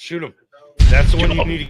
Shoot him. That's the one you need.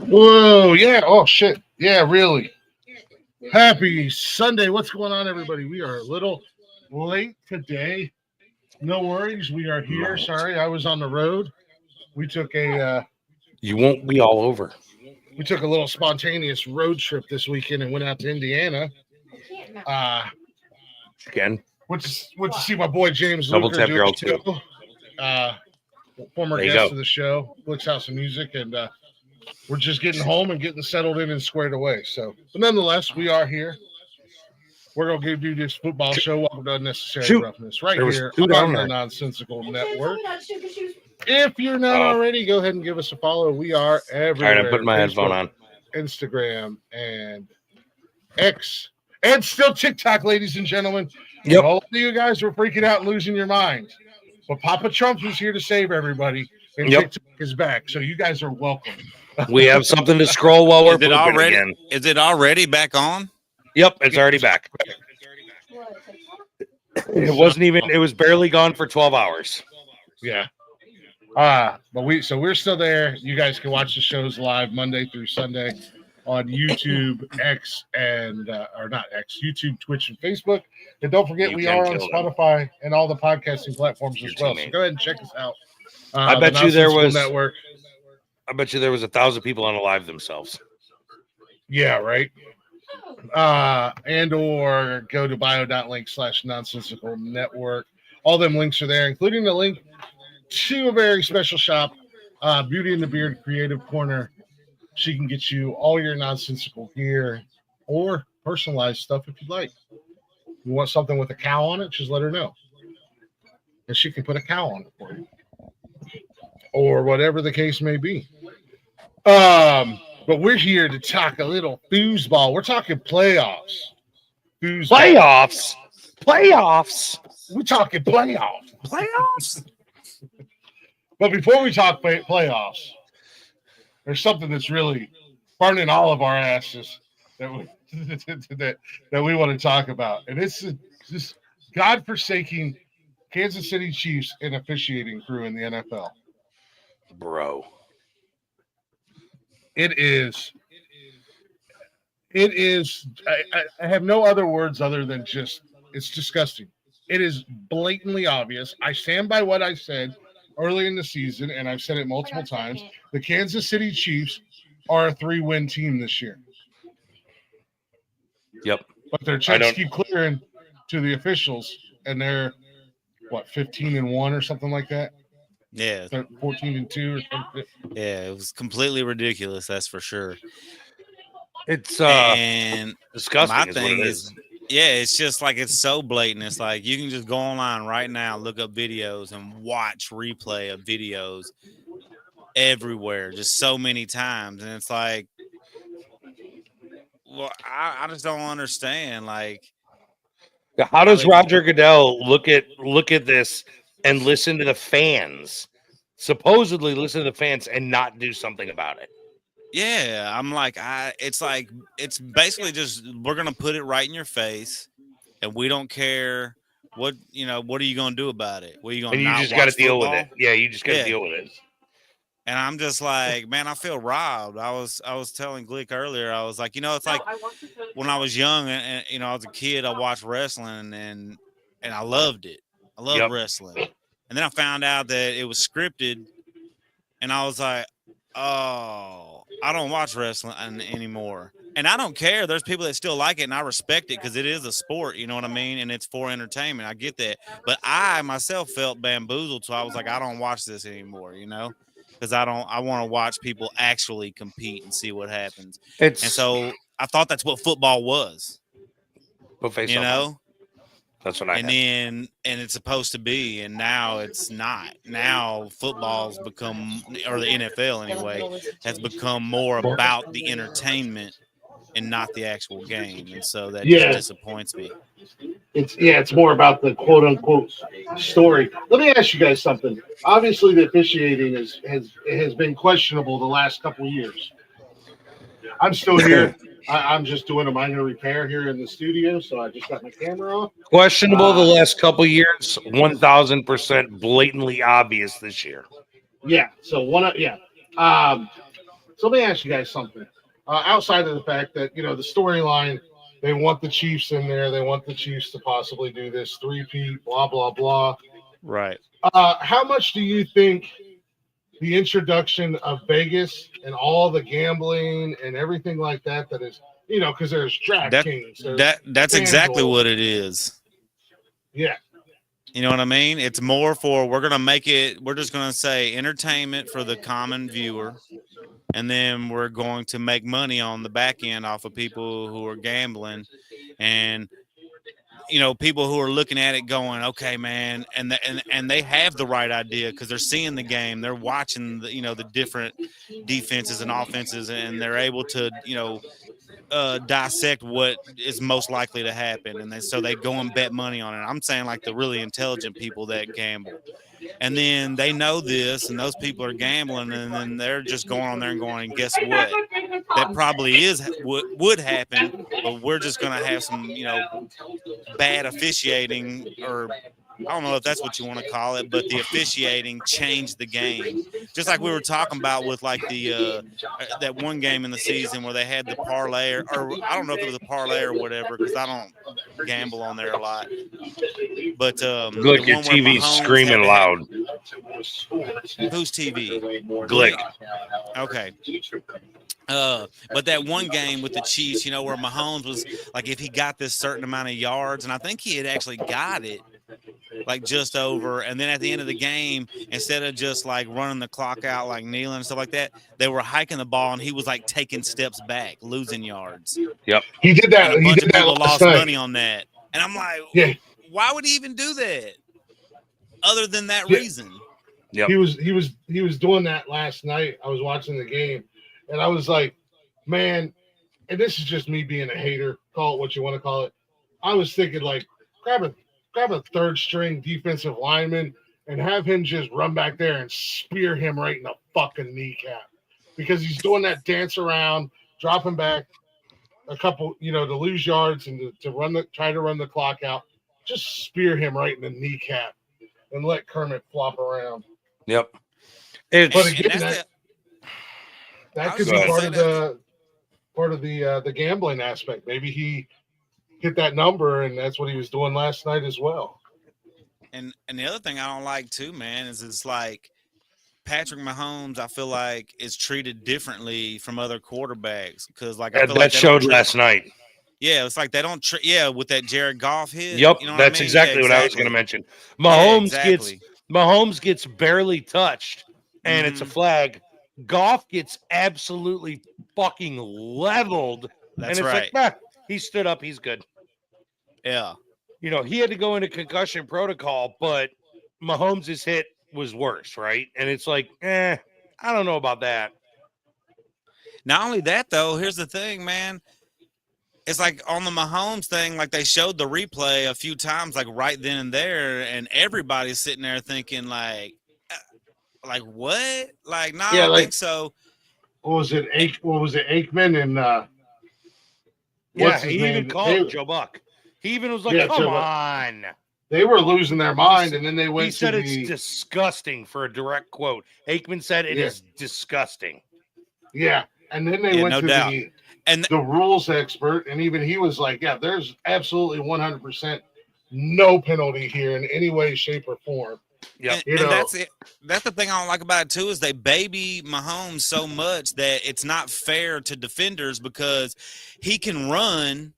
Whoa, yeah. Oh, shit. Yeah, really. Happy Sunday. What's going on, everybody? We are a little late today. No worries. We are here. Sorry, I was on the road. We took You won't be all over. We took a little spontaneous road trip this weekend and went out to Indiana. Again. Went to see my boy James Double Luker tap do your a old two. Former There you guest go. of the show, Blick's House of Music, and we're just getting home and getting settled in and squared away. So, but nonetheless, we are here. We're going to do this football show. Welcome to Unnecessary Roughness right here on the Nonsensical Network. If you're not already, go ahead and give us a follow. We are everywhere. All right, I'm putting my headphone on. Instagram and X and still TikTok, ladies and gentlemen. Yep. All of you guys were freaking out and losing your minds. But Papa Trump was here to save everybody, and TikTok is back. So you guys are welcome. We have something to scroll while we're pooping again. Is it already back on? Yep, it's already back. It wasn't even. It was barely gone for 12 hours. Yeah. But we're still there. You guys can watch the shows live Monday through Sunday on YouTube, X, and or not X, YouTube, Twitch, and Facebook. And don't forget, we are on Spotify and all the podcasting platforms as well. So go ahead and check us out. I bet you there was network. I bet you there was 1,000 people on the live themselves. Yeah, right. And or go to bio.link/nonsensical network. All them links are there, including the link to a very special shop, Beauty and the Beard Creative Corner. She can get you all your nonsensical gear or personalized stuff if you'd like. You want something with a cow on it, just let her know. And she can put a cow on it for you. Or whatever the case may be. But we're here to talk a little foosball. We're talking playoffs. Playoffs? We're talking playoffs. Playoffs? But before we talk playoffs, there's something that's really burning all of our asses that we want to talk about. And it's this godforsaken Kansas City Chiefs and officiating crew in the NFL. Bro. It is. I have no other words other than just, it's disgusting. It is blatantly obvious. I stand by what I said early in the season, and I've said it multiple times. The Kansas City Chiefs are a 3-win team this year. Yep. But their checks keep clearing to the officials, and they're, 15-1 or something like that? Yeah. 14-2 or something. Yeah, it was completely ridiculous, that's for sure. It's and disgusting. My thing is, it's just like it's so blatant. It's like you can just go online right now, look up videos, and watch replay of videos everywhere, just so many times. And it's like, well, I just don't understand. Like, how does Roger Goodell look at this and listen to the fans? Supposedly listen to the fans and not do something about it. Yeah, I'm like, it's basically just, we're going to put it right in your face and we don't care what are you going to do about it? What are you going to just got to deal with it. Yeah, you just got to deal with it. And I'm just like, man, I feel robbed. I was telling Glick earlier, I was like, it's like when I was young and I was a kid, I watched wrestling and I loved it. I loved Yep. wrestling. And then I found out that it was scripted, and I was like, oh, I don't watch wrestling anymore. And I don't care. There's people that still like it, and I respect it because it is a sport, you know what I mean? And it's for entertainment. I get that. But I myself felt bamboozled, so I was like, I don't watch this anymore, because I want to watch people actually compete and see what happens. And so I thought that's what football was, buffet you soccer. know? That's what I had. And it's supposed to be, and now it's not. Now football's become, or the NFL anyway, has become more about the entertainment and not the actual game, and so that just disappoints me. It's more about the quote unquote story. Let me ask you guys something. Obviously, the officiating has been questionable the last couple of years. I'm still here. I'm just doing a minor repair here in the studio, so I just got my camera off. Questionable the last couple years, 1,000% blatantly obvious this year. Yeah. So so let me ask you guys something. Outside of the fact that the storyline, they want the Chiefs in there, they want the Chiefs to possibly do this three-peat, blah blah blah. Right. How much do you think the introduction of Vegas and all the gambling and everything like that is, because there's DraftKings. That's exactly what it is. Yeah. You know what I mean? It's more for, we're just going to say entertainment for the common viewer. And then we're going to make money on the back end off of people who are gambling and, people who are looking at it going, okay, man. And they have the right idea because they're seeing the game. They're watching the different defenses and offenses, and they're able to, dissect what is most likely to happen. And so they go and bet money on it. I'm saying like the really intelligent people that gamble. And then they know this, and those people are gambling, and then they're just going on there and going, and guess what? That probably would happen, but we're just going to have some, bad officiating, or I don't know if that's what you want to call it, but the officiating changed the game. Just like we were talking about with like the that one game in the season where they had the parlay, or I don't know if it was a parlay or whatever, because I don't gamble on there a lot. But Glick, your TV's screaming loud. Whose TV? Glick. Okay. But that one game with the Chiefs, where Mahomes was like, if he got this certain amount of yards, and I think he had actually got it like just over, and then at the end of the game, instead of just like running the clock out, like kneeling and stuff like that, they were hiking the ball, and he was like taking steps back, losing yards. Yep. He did that. And a bunch of people lost night. money on that. And I'm like, why would he even do that other than that reason? Yep. He was doing that last night. I was watching the game, and I was like, man, and this is just me being a hater, call it what you want to call it. I was thinking like, grab a third string defensive lineman and have him just run back there and spear him right in the fucking kneecap, because he's doing that dance around, dropping back a couple, to lose yards and to try to run the clock out. Just spear him right in the kneecap and let Kermit flop around. Yep. But again, that could be part of the gambling aspect. Maybe he hit that number, and that's what he was doing last night as well. And the other thing I don't like too, man, is it's like Patrick Mahomes, I feel like, is treated differently from other quarterbacks, because like I feel that showed last night. Yeah, it's like they don't. With that Jared Goff hit. Yep, that's exactly what I was going to mention. Mahomes gets barely touched, and it's a flag. Goff gets absolutely fucking leveled. That's and it's right. like, he stood up. He's good. Yeah. He had to go into concussion protocol, but Mahomes' hit was worse, right? And it's like, I don't know about that. Not only that, though, here's the thing, man. It's like on the Mahomes thing, like they showed the replay a few times, like right then and there, and everybody's sitting there thinking like what? Like, no, I don't think so. What was it? Aikman and he even called Joe Buck. He even was like, come on. They were losing their mind, and then they He went said to it's disgusting for a direct quote. Aikman said it is disgusting. Yeah, and then they went no to doubt. the rules expert, and even he was like, yeah, there's absolutely 100% no penalty here in any way, shape, or form. Yep. And that's it. That's the thing I don't like about it too, is they baby Mahomes so much that it's not fair to defenders because he can run,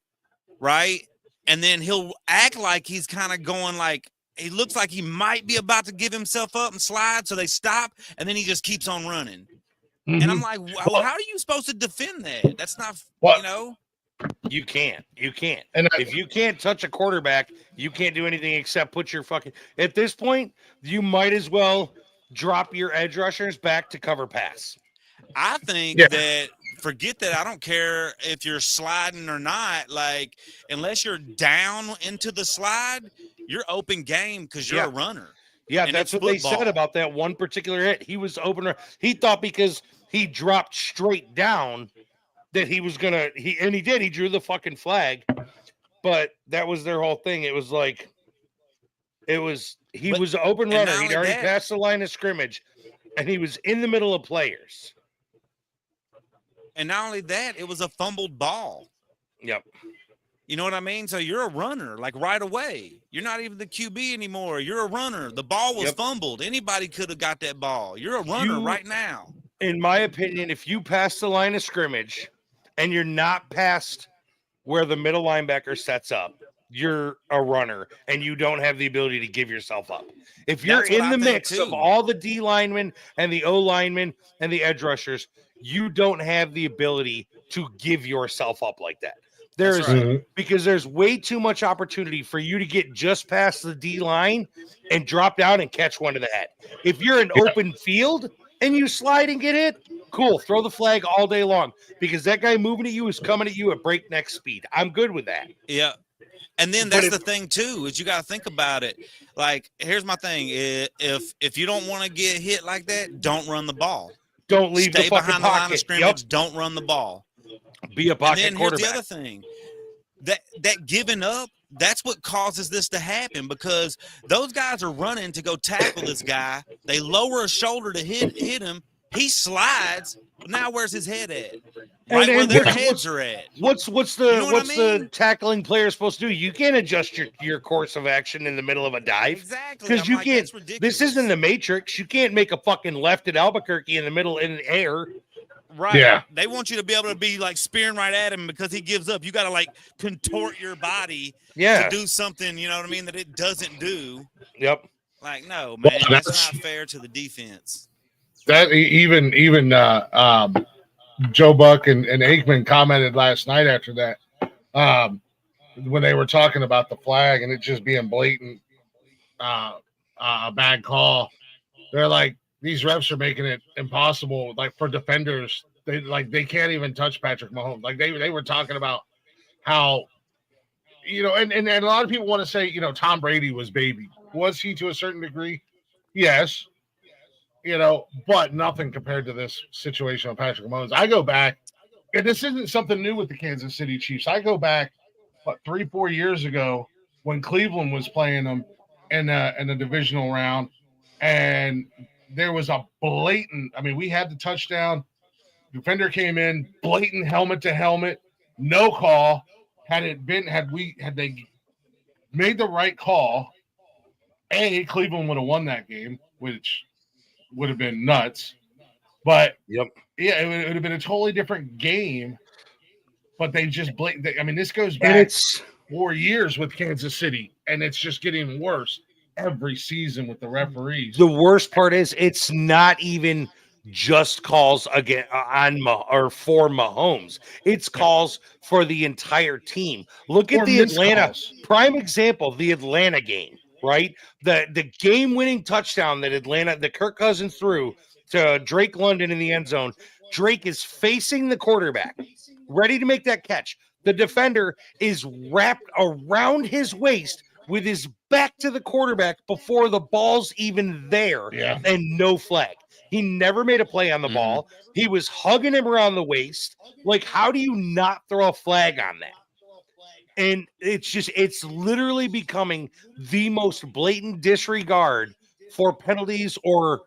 right? And then he'll act like he's kind of going like he looks like he might be about to give himself up and slide, so they stop, and then he just keeps on running. Mm-hmm. And I'm like, well, how are you supposed to defend that? That's not, You can't. And if you can't touch a quarterback, you can't do anything except put your fucking. At this point, you might as well drop your edge rushers back to cover pass. I think that forget that. I don't care if you're sliding or not. Like, unless you're down into the slide, you're open game because you're a runner. Yeah, and that's what they said about that one particular hit. He was open. He thought because he dropped straight down that he was gonna. He did. He drew the fucking flag, but that was their whole thing. It was like, he was an open runner. He'd already passed the line of scrimmage, and he was in the middle of players. And not only that, it was a fumbled ball. Yep. You know what I mean? So you're a runner, like right away. You're not even the QB anymore. You're a runner. The ball was fumbled. Anybody could have got that ball. You're a runner right now. In my opinion, if you pass the line of scrimmage and you're not past where the middle linebacker sets up, you're a runner and you don't have the ability to give yourself up. If you're in the mix of all the D linemen and the O linemen and the edge rushers, you don't have the ability to give yourself up like that. Because there's way too much opportunity for you to get just past the D line and drop down and catch one to the head. If you're in open field and you slide and get hit, cool, throw the flag all day long because that guy moving at you is coming at you at breakneck speed. I'm good with that. Yeah. And then that's the thing too, is you got to think about it. Like, here's my thing. If you don't want to get hit like that, don't run the ball. Don't leave Stay the fucking behind pocket. The line of scrimmage. Don't run the ball. Be a pocket and then quarterback. Here's the other thing. That giving up, that's what causes this to happen because those guys are running to go tackle this guy. They lower a shoulder to hit him. He slides. Now where's his head at? Right where their heads are at. What's the tackling player supposed to do? You can't adjust your course of action in the middle of a dive. Exactly. Because you can't. This isn't the Matrix. You can't make a fucking left at Albuquerque in the middle in the air. Right. Yeah. They want you to be able to be like spearing right at him because he gives up. You got to like contort your body to do something, you know what I mean, that it doesn't do. Yep. Like, no, man, that's not fair to the defense. That even Joe Buck and Aikman commented last night after that when they were talking about the flag and it just being blatant a bad call. They're like, these refs are making it impossible, like for defenders. They can't even touch Patrick Mahomes. Like they were talking about how, and a lot of people want to say, Tom Brady was baby. Was he to a certain degree? Yes. But nothing compared to this situation with Patrick Mahomes. I go back, and this isn't something new with the Kansas City Chiefs. I go back, 3-4 years ago when Cleveland was playing them in the divisional round, and there was a blatant. I mean, we had the touchdown. Defender came in, blatant helmet to helmet, no call. Had they made the right call, Cleveland would have won that game, which would have been nuts. But it would have been a totally different game. But they just this goes back 4 years with Kansas City, and it's just getting worse every season with the referees. The worst part is it's not even just calls again for Mahomes. It's calls for the entire team. Look at the Atlanta prime example, the Atlanta game, right? The game-winning touchdown that Kirk Cousins threw to Drake London in the end zone. Drake is facing the quarterback, ready to make that catch. The defender is wrapped around his waist with his back to the quarterback before the ball's even there, and no flag. He never made a play on the ball. He was hugging him around the waist. Like, how do you not throw a flag on that? And it's literally becoming the most blatant disregard for penalties or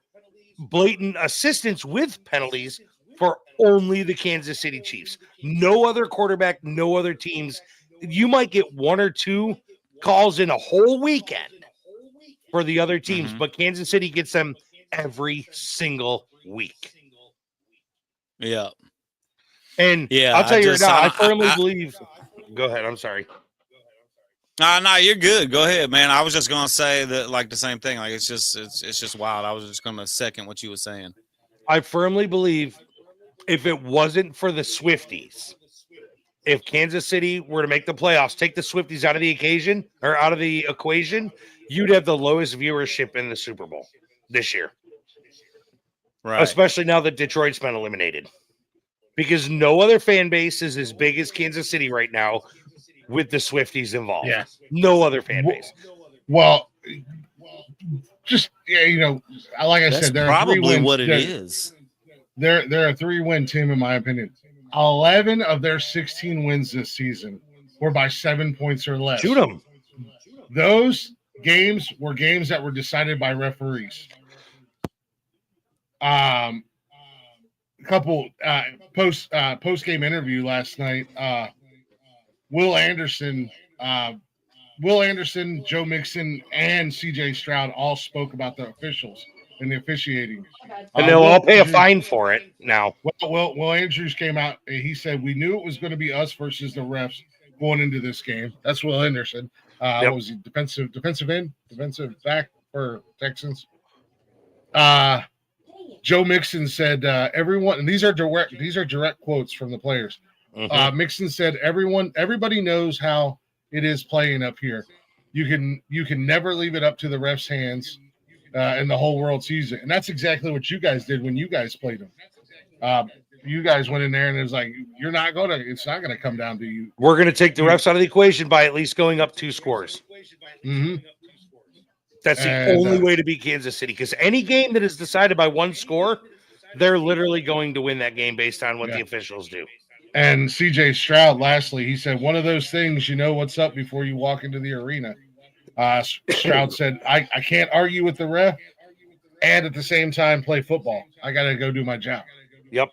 blatant assistance with penalties for only the Kansas City Chiefs. No other quarterback, no other teams. You might get one or two calls in a whole weekend for the other teams, but Kansas City gets them every single week. Yeah. And Yeah, I'll tell you right now, I firmly I believe. Go ahead. I'm sorry. No, you're good. Go ahead, man. I was just gonna say that, like the same thing. Like it's just wild. I was just gonna second what you were saying. I firmly believe if it wasn't for the Swifties, if Kansas City were to make the playoffs, take the Swifties out of the occasion or out of the equation, you'd have the lowest viewership in the Super Bowl this year. Right. Especially now that Detroit's been eliminated. Because no other fan base is as big as Kansas City right now with the Swifties involved. Yeah. No other fan base. Well, just like I That's said, there probably are 3 wins. what it is. They're a 3-win team, in my opinion. 11 of their 16 wins this season were by 7 points or less. Shoot them. Those games were games that were decided by referees. Couple post game interview last night. Will Anderson, Joe Mixon, and CJ Stroud all spoke about the officials and the officiating. And they'll all pay a fine for it now. Well, Will Andrews came out and he said, we knew it was going to be us versus the refs going into this game. That's Will Anderson. What was he, defensive back for Texans? Joe Mixon said, everyone, and these are direct quotes from the players. Mixon said, everybody knows how it is playing up here. You can never leave it up to the refs' hands, and the whole world sees it. And that's exactly what you guys did when you guys played them. You guys went in there and it was like, it's not gonna come down to you. We're gonna take the refs out of the equation by at least going up 2 scores. That's the only way to beat Kansas City, because any game that is decided by 1 score, they're literally going to win that game based on what the officials do. And CJ Stroud, lastly, he said, one of those things, you know what's up before you walk into the arena. Stroud said, I can't argue with the ref and at the same time play football. I got to go do my job. Yep.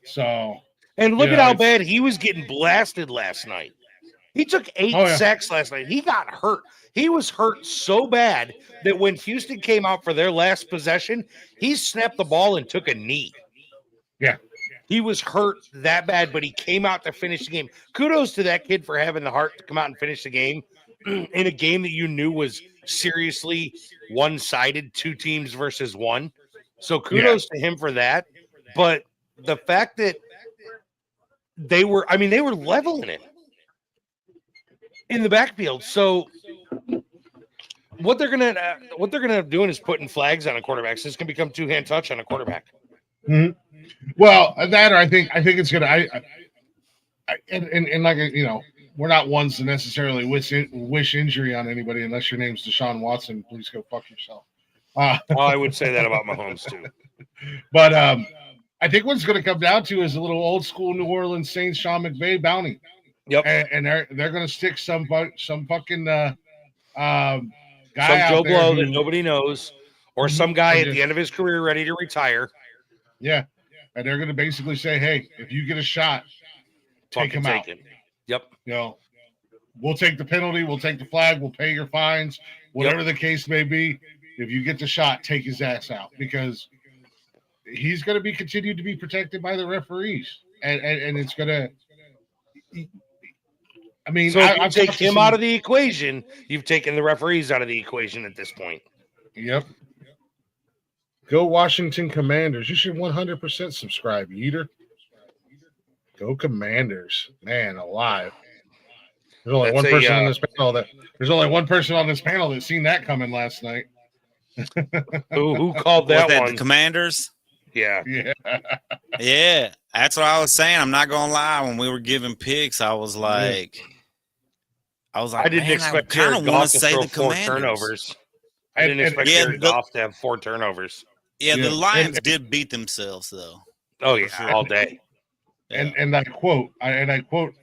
So. And look at how bad he was getting blasted last night. He took 8 sacks last night. He got hurt. He was hurt so bad that when Houston came out for their last possession, he snapped the ball and took a knee. Yeah. He was hurt that bad, but he came out to finish the game. Kudos to that kid for having the heart to come out and finish the game in a game that you knew was seriously one-sided, 2 teams versus 1. So kudos to him for that. But the fact that they were leveling it in the backfield. So what they're gonna end up doing is putting flags on a quarterback. So this can become 2-hand touch on a quarterback. Mm-hmm. Well, that I think it's gonna. And like we're not ones to necessarily wish injury on anybody unless your name's Deshaun Watson. Please go fuck yourself. I would say that about Mahomes too. But I think what's going to come down to is a little old school New Orleans Saints Sean McVay bounty. Yep. And they're going to stick some fucking guy some out Joe there Blow that nobody knows, or some guy at the end of his career ready to retire. Yeah. And they're going to basically say, hey, if you get a shot, take him out. Yep. We'll take the penalty. We'll take the flag. We'll pay your fines, whatever the case may be. If you get the shot, take his ass out, because he's going to be continued to be protected by the referees. And it's going to, so if you take him out of the equation, you've taken the referees out of the equation at this point. Yep. Go Washington Commanders. You should 100% subscribe, Yeater. Go Commanders. Man, alive. There's only one person on this panel there's only one person on this panel that's seen that coming last night. Who called that one? The Commanders? Yeah. Yeah. That's what I was saying. I'm not gonna lie. When we were giving picks, I was like, I didn't expect Jared Goff to throw 4 turnovers. I didn't expect Jared Goff to have 4 turnovers. Yeah, the Lions did beat themselves though. Oh yeah, sure. All day. And I quote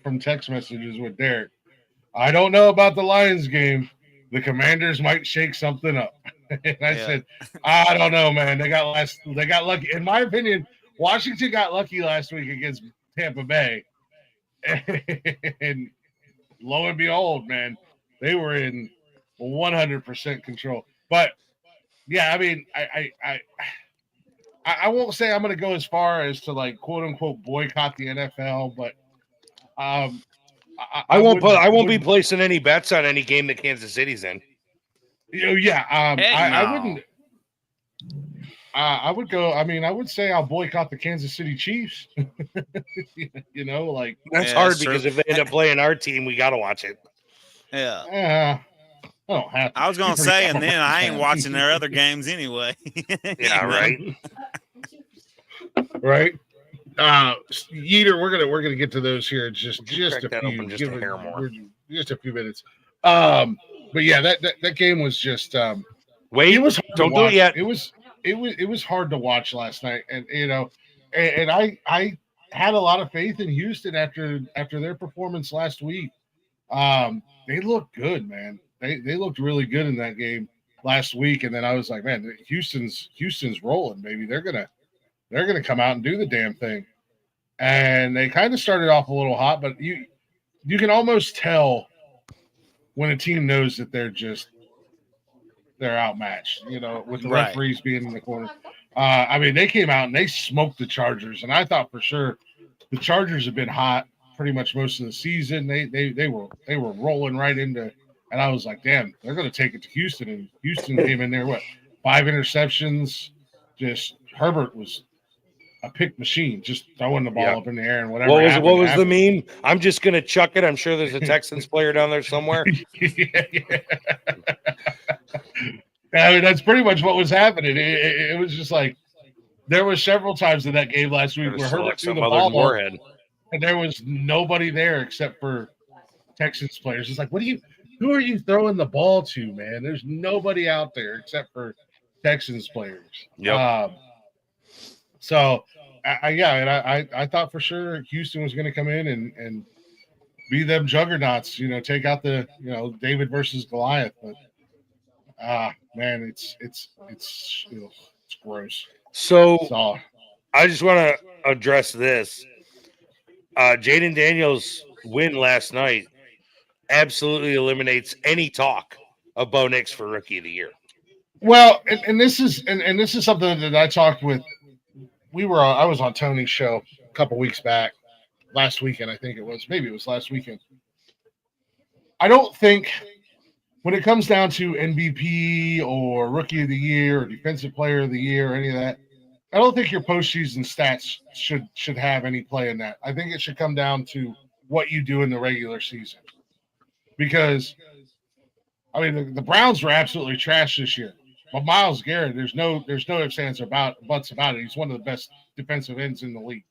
from text messages with Derek. I don't know about the Lions game. The Commanders might shake something up. And I said, I don't know, man. They got lucky. In my opinion, Washington got lucky last week against Tampa Bay. And lo and behold, man, they were in 100% control. But yeah, I mean, I won't say I'm going to go as far as to like quote unquote boycott the NFL, but I won't be placing any bets on any game that Kansas City's in. Yeah, I no. wouldn't. I would go. I mean, I would say I'll boycott the Kansas City Chiefs. Like that's hard because if they end up playing our team, we got to watch it. Yeah. I don't have to. I was gonna say, and then I ain't watching their other games anyway. Yeah, right. Right. Yeater, we're gonna get to those here in just a few, just a few minutes. But yeah, that game was just wait. It was don't do it yet. It was hard to watch last night, and and I had a lot of faith in Houston after their performance last week. They looked good, man. They looked really good in that game last week, and then I was like, man, Houston's rolling, baby. They're gonna come out and do the damn thing. And they kind of started off a little hot, but you can almost tell when a team knows that they're outmatched, with the referees being in the corner. I mean, they came out and they smoked the Chargers, and I thought for sure the Chargers have been hot pretty much most of the season. They were rolling right into, and I was like, damn, they're going to take it to Houston. And Houston came in there, 5 interceptions. Just Herbert was a pick machine, just throwing the ball up in the air and whatever. What was the meme? I'm just going to chuck it. I'm sure there's a Texans player down there somewhere. Yeah. I mean, that's pretty much what was happening. It was just like there were several times in that game last week where Herbert threw the ball and there was nobody there except for Texans players. It's like, who are you throwing the ball to, man? There's nobody out there except for Texans players. Yep. So I thought for sure Houston was going to come in and be them juggernauts, take out the, David versus Goliath. But man, it's gross. So I just want to address this. Jaden Daniels' win last night absolutely eliminates any talk of Bo Nix for Rookie of the Year. Well, and this is something that I talked with. I was on Tony's show a couple weeks back, last weekend, I think it was. Maybe it was last weekend. I don't think when it comes down to MVP or Rookie of the Year or Defensive Player of the Year or any of that, I don't think your postseason stats should have any play in that. I think it should come down to what you do in the regular season. Because, I mean, the Browns were absolutely trash this year. But Myles Garrett, there's no ifs, ands, or buts about it. He's one of the best defensive ends in the league.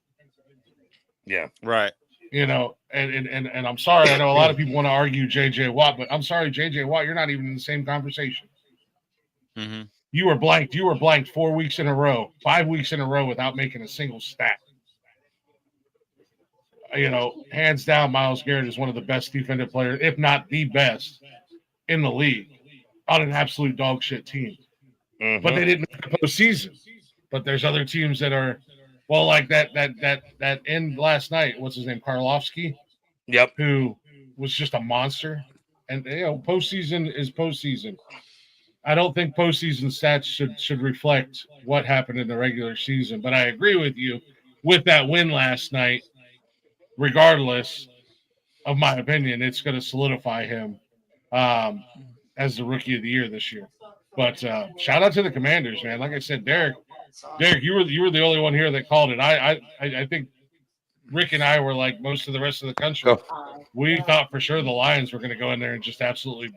Yeah, right. And I'm sorry. I know a lot of people want to argue J.J. Watt, but I'm sorry, J.J. Watt, you're not even in the same conversation. Mm-hmm. You were blanked. 4 weeks in a row, 5 weeks in a row without making a single stat. Hands down, Myles Garrett is one of the best defensive players, if not the best, in the league on an absolute dog shit team. Mm-hmm. But they didn't make the postseason. But there's other teams that are, well, like that end last night. What's his name? Karlofsky. Yep. Who was just a monster. And postseason is postseason. I don't think postseason stats should reflect what happened in the regular season. But I agree with you with that win last night. Regardless of my opinion, it's going to solidify him as the Rookie of the Year this year. But shout out to the Commanders, man. Like I said, Derek, you were the only one here that called it. I think Rick and I were like most of the rest of the country. Oh. We thought for sure the Lions were going to go in there and just absolutely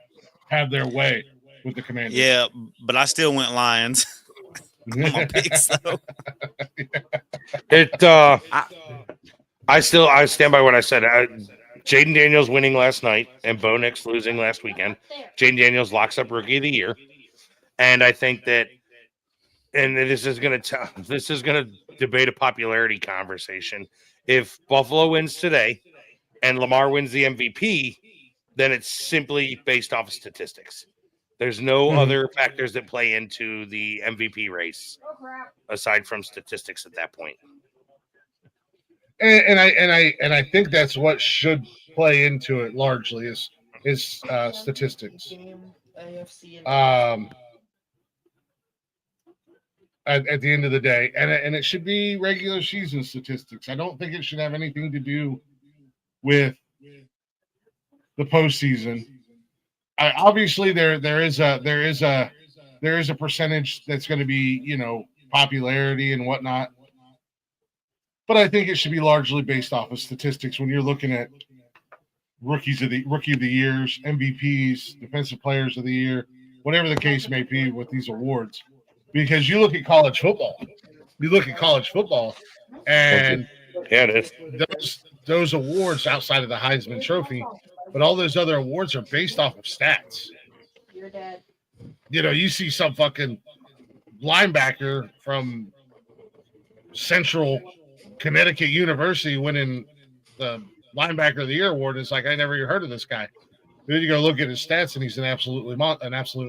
have their way with the Commanders. Yeah, but I still went Lions. I'm a pick, so. I stand by what I said. Jaden Daniels winning last night and Bo Nix losing last weekend. Jaden Daniels locks up Rookie of the Year, and I think that, and this is going to debate a popularity conversation. If Buffalo wins today and Lamar wins the MVP, then it's simply based off of statistics. There's no other factors that play into the MVP race aside from statistics at that point. And I think that's what should play into it largely is statistics. At the end of the day, and it should be regular season statistics. I don't think it should have anything to do with the postseason. Obviously, there is a percentage that's going to be popularity and whatnot, but I think it should be largely based off of statistics when you're looking at rookie of the years, MVPs, defensive players of the year, whatever the case may be with these awards. Because you look at college football, and yeah, it is. Those awards outside of the Heisman Trophy, but all those other awards are based off of stats. Your dad. You see some fucking linebacker from Central Connecticut University winning the Linebacker of the Year award. It's like, I never even heard of this guy. Then you go look at his stats, and he's an absolute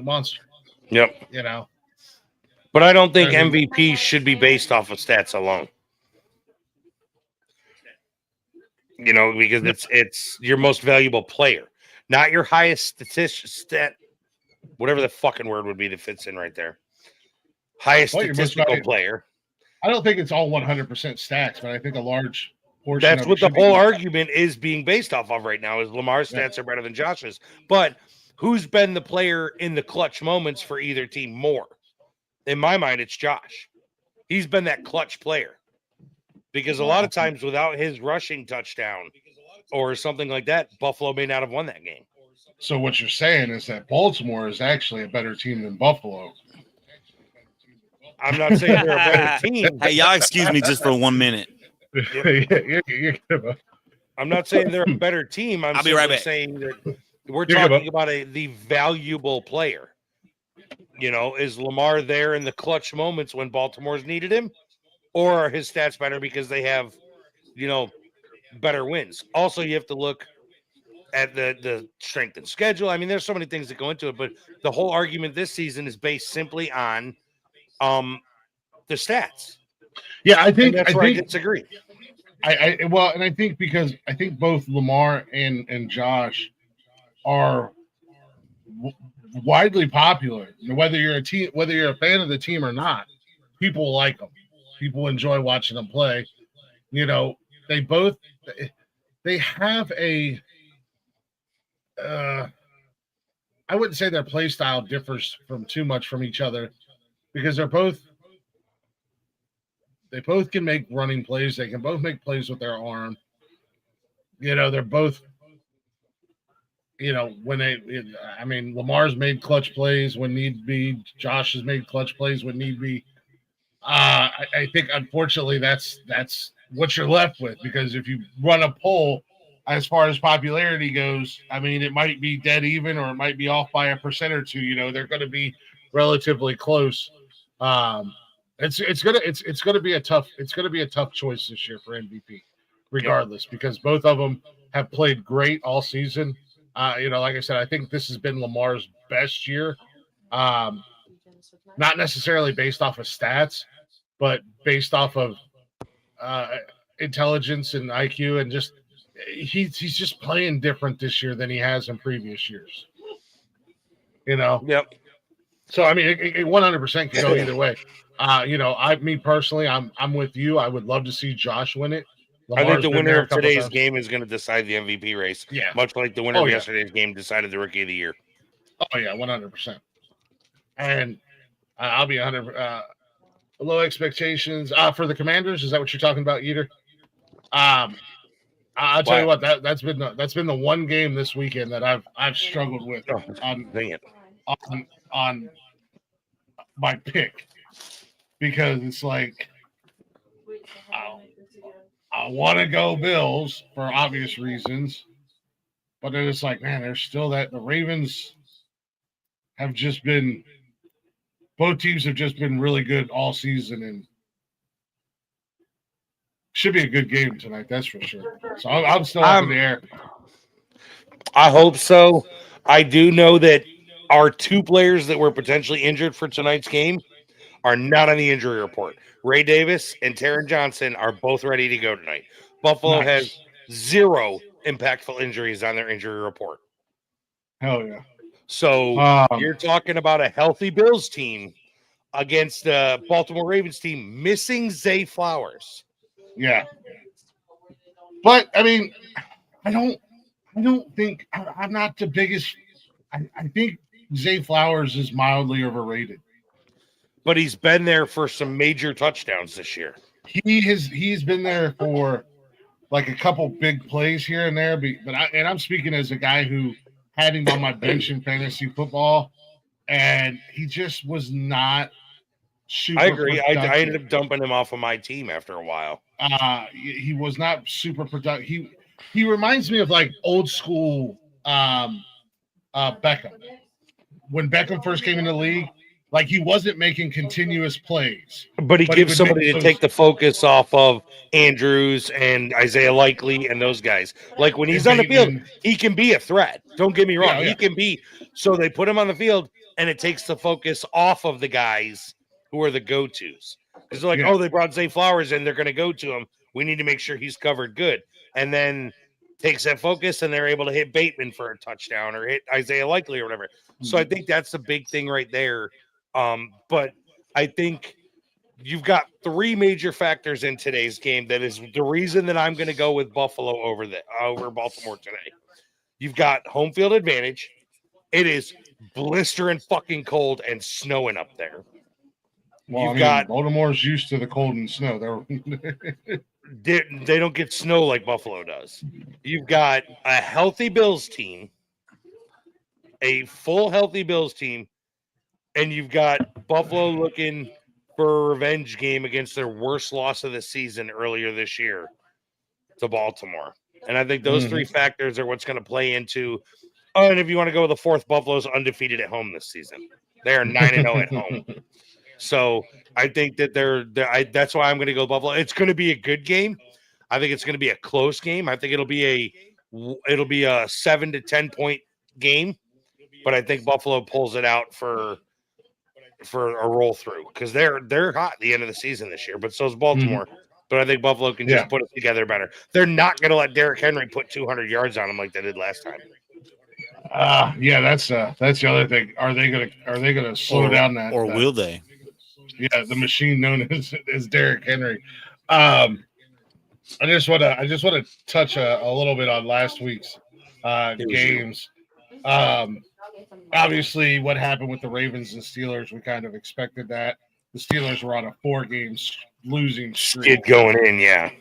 monster. Yep. But I don't think MVP should be based off of stats alone. Because it's your most valuable player, not your highest stat, whatever the fucking word would be that fits in right there. Highest statistical player. I don't think it's all 100% stats, but I think a large portion. That's what the whole argument is being based off of right now. Is Lamar's stats are better than Josh's, but who's been the player in the clutch moments for either team more? In my mind, it's Josh. He's been that clutch player. Because a lot of times without his rushing touchdown or something like that, Buffalo may not have won that game. So what you're saying is that Baltimore is actually a better team than Buffalo. I'm not saying they're a better team. Hey, y'all excuse me just for 1 minute. I'm not saying they're a better team. I'll be right back. Saying that we're talking about the valuable player. Is Lamar there in the clutch moments when Baltimore's needed him? Or are his stats better because they have, better wins? Also, you have to look at the strength and schedule. I mean, there's so many things that go into it, but the whole argument this season is based simply on the stats. Yeah, I think I disagree. And I think because I think both Lamar and Josh are widely popular. Whether you're a fan of the team or not, people like them. People enjoy watching them play. They have a I wouldn't say their play style differs from too much from each other because they both can make running plays. They can both make plays with their arm. They're both Lamar's made clutch plays when need be. Josh has made clutch plays when need be. I think, unfortunately, that's what you're left with because if you run a poll as far as popularity goes, I mean, it might be dead even or it might be off by 1% or 2%. They're going to be relatively close. It's gonna be a tough choice this year for MVP, regardless, because both of them have played great all season. Like I said, I think this has been Lamar's best year. Not necessarily based off of stats, but based off of intelligence and IQ, and just he's just playing different this year than he has in previous years. Yep. So I mean, it 100% can go either way. Me personally, I'm with you. I would love to see Josh win it. I think the winner of today's game is going to decide the MVP race. Yeah, much like the winner of yesterday's game decided the Rookie of the Year. Oh yeah, 100%. And I'll be 100. Low expectations for the Commanders. Is that what you're talking about, Eater? I'll tell you what, that's been the one game this weekend that I've struggled with on my pick, because it's like I want to go Bills for obvious reasons, but then it's like, man, there's still that the Ravens have just been, both teams have just been really good all season, and should be a good game tonight, that's for sure. So I'm still up in the air. I hope so. I do know that our two players that were potentially injured for tonight's game are not on the injury report. Ray Davis and Taron Johnson are both ready to go tonight. Buffalo has Nice. 0 impactful injuries on their injury report. Hell yeah. So Um, you're talking about a healthy Bills team against the Baltimore Ravens team missing Zay Flowers. yeah. But I mean, I don't think I'm not the biggest. I think Zay Flowers is mildly overrated. But he's been there for some major touchdowns this year. He's been there for like a couple big plays here and there. But I'm speaking as a guy who had him on my bench in fantasy football, and he just was not super I agree. I productive. ended up dumping him off of my team after a while. He was not super productive. He reminds me of like old school Beckham. When Beckham first came in the league, like he wasn't making continuous plays. But he But he gives would somebody make to those- take the focus off of Andrews and Isaiah Likely and those guys. Like when he's on the field, Bateman. he can be a threat. Don't get me wrong. Yeah, yeah. He can be. So they put him on the field and it takes the focus off of the guys who are the go-tos. Because they're like, Yeah. oh, they brought Zay Flowers in. They're going to go to him. We need to make sure he's covered good. And then takes that focus and they're able to hit Bateman for a touchdown or hit Isaiah Likely or whatever. So I think that's the big thing right there. But I think you've got three major factors in today's game that is the reason that I'm going to go with Buffalo over Baltimore today. You've got home field advantage. It is blistering fucking cold and snowing up there. Well, You've I mean, got Baltimore's used to the cold and snow. they don't get snow like Buffalo does. You've got a healthy Bills team, a full healthy Bills team, and you've got Buffalo looking for a revenge game against their worst loss of the season earlier this year to Baltimore. And I think those three factors are what's going to play into. Oh, and if you want to go with the fourth, Buffalo's undefeated at home this season. They are 9-0 at home. So I think that that's why I'm going to go Buffalo. It's going to be a good game. I think it's going to be a close game. I think it'll be a 7 to 10 point game, but I think Buffalo pulls it out for a roll through because they're hot at the end of the season this year, but so is Baltimore. But I think Buffalo can just put it together better. They're not going to let Derrick Henry put 200 yards on him like they did last time. Yeah, that's the other thing. Are they gonna slow down that? Or will they? Yeah, the machine known as Derrick Henry. I just want to touch a little bit on last week's games. Obviously, what happened with the Ravens and Steelers, we kind of expected that. The Steelers were on a 4-game losing streak. Skid going in, yeah.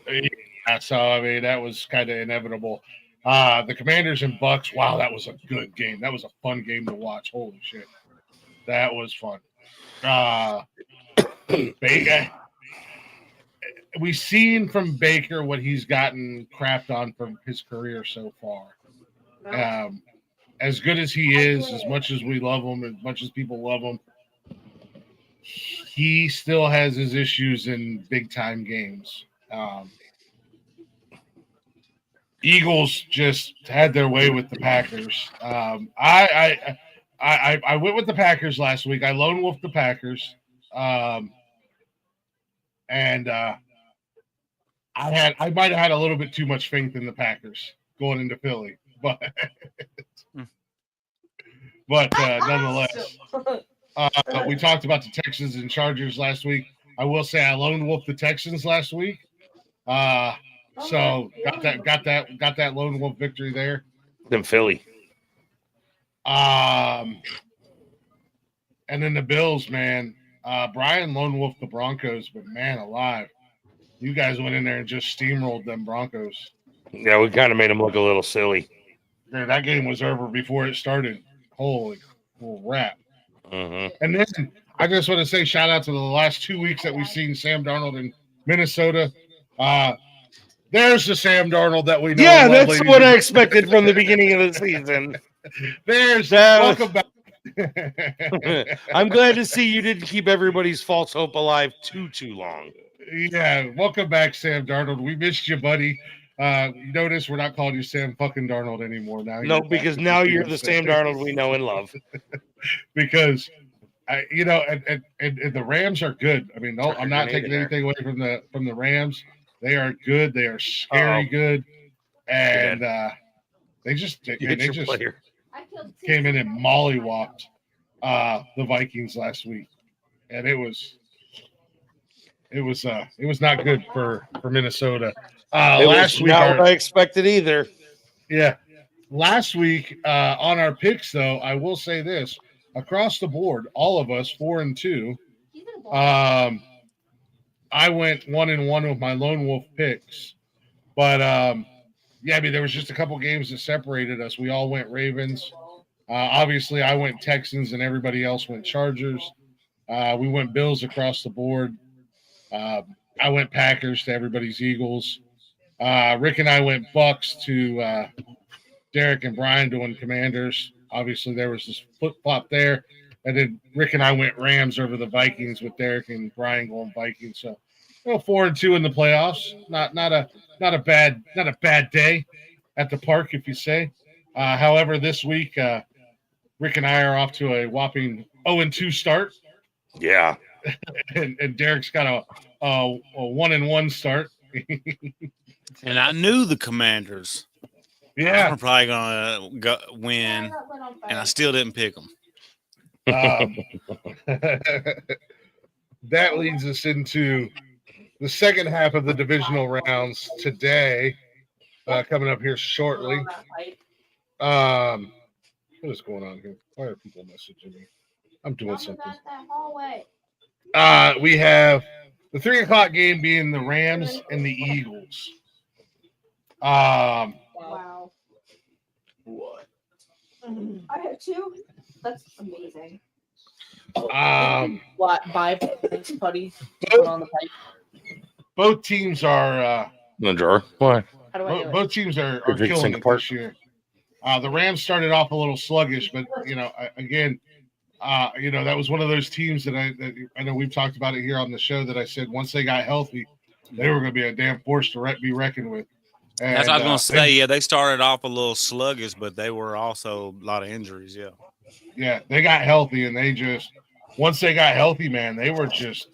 So I mean, that was kind of inevitable. The Commanders and Bucks. Wow, that was a good game. That was a fun game to watch. Holy shit, that was fun. Baker, we've seen from Baker what he's gotten crapped on from his career so far. As good as he is, as much as we love him, as much as people love him, he still has his issues in big time games. Eagles just had their way with the Packers. I went with the Packers last week. I lone wolfed the Packers, and I might have had a little bit too much faith in the Packers going into Philly, but nonetheless, we talked about the Texans and Chargers last week. I will say I lone wolfed the Texans last week. So got that lone wolf victory there. Then Philly. And then the Bills, man. Brian lone wolfed the Broncos, but man alive, you guys went in there and just steamrolled them Broncos. Yeah, we kind of made them look a little silly. Man, that game was over before it started. Holy crap. Mm-hmm. And then I just want to say shout out to the last 2 weeks that we've seen Sam Darnold in Minnesota. There's the Sam Darnold that we know. Yeah, that's what I expected from the beginning of the season. There's that. Welcome back. I'm glad to see you didn't keep everybody's false hope alive too long. Yeah, welcome back, Sam Darnold. We missed you, buddy. You notice we're not calling you Sam fucking Darnold anymore. Now, No, you're because back now to you're being the Sam Darnold we know and love. Because and the Rams are good. I mean, no, I'm not taking anything away from the Rams. They are good. They are scary good, and they just Player. came in and mollywopped the Vikings last week, and it was not good for Minnesota. Last week, not what I expected either. Yeah. Last week on our picks, though, I will say this: across the board, all of us 4-2. I went 1-1 with my lone wolf picks, but yeah, I mean there was just a couple games that separated us. We all went Ravens. Obviously, I went Texans, and everybody else went Chargers. We went Bills across the board. I went Packers to everybody's Eagles. Rick and I went Bucks to Derek and Brian doing Commanders. Obviously, there was this flip flop there, and then Rick and I went Rams over the Vikings with Derek and Brian going Vikings. So, 4-2 in the playoffs. Not a bad day at the park, if you say. However, this week, Rick and I are off to a whopping 0-2 start. Yeah, and Derek's got a 1-1 start. And I knew the Commanders. Yeah, we're probably gonna win, and I still didn't pick them. That leads us into the second half of the divisional rounds today, coming up here shortly. What is going on here? Why are people messaging me? I'm doing something. We have the 3:00 game being the Rams and the Eagles. Wow. What? I have two. That's amazing. What vibe putty put on the pipe? Both teams are the drawer. Why? How do I do it? both teams are Drink killing sink it apart. this year. The Rams started off a little sluggish, but again, that was one of those teams that I know we've talked about it here on the show that I said once they got healthy, they were going to be a damn force to be reckoned with. And, That's what I was going to say. Yeah, they started off a little sluggish, but they were also a lot of injuries. Yeah. Yeah, they got healthy, and they just once they got healthy, man, they were just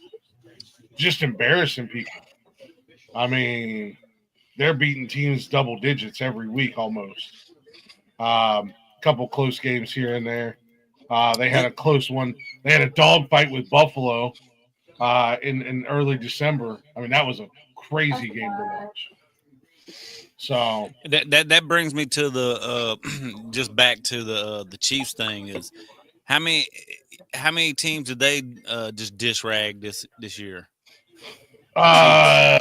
embarrassing people. I mean, they're beating teams double digits every week almost. Couple close games here and there. They had a close one. They had a dogfight with Buffalo in early December. I mean, that was a crazy game to watch. So that brings me to the just back to the Chiefs thing is how many teams did they just dish rag this year? Not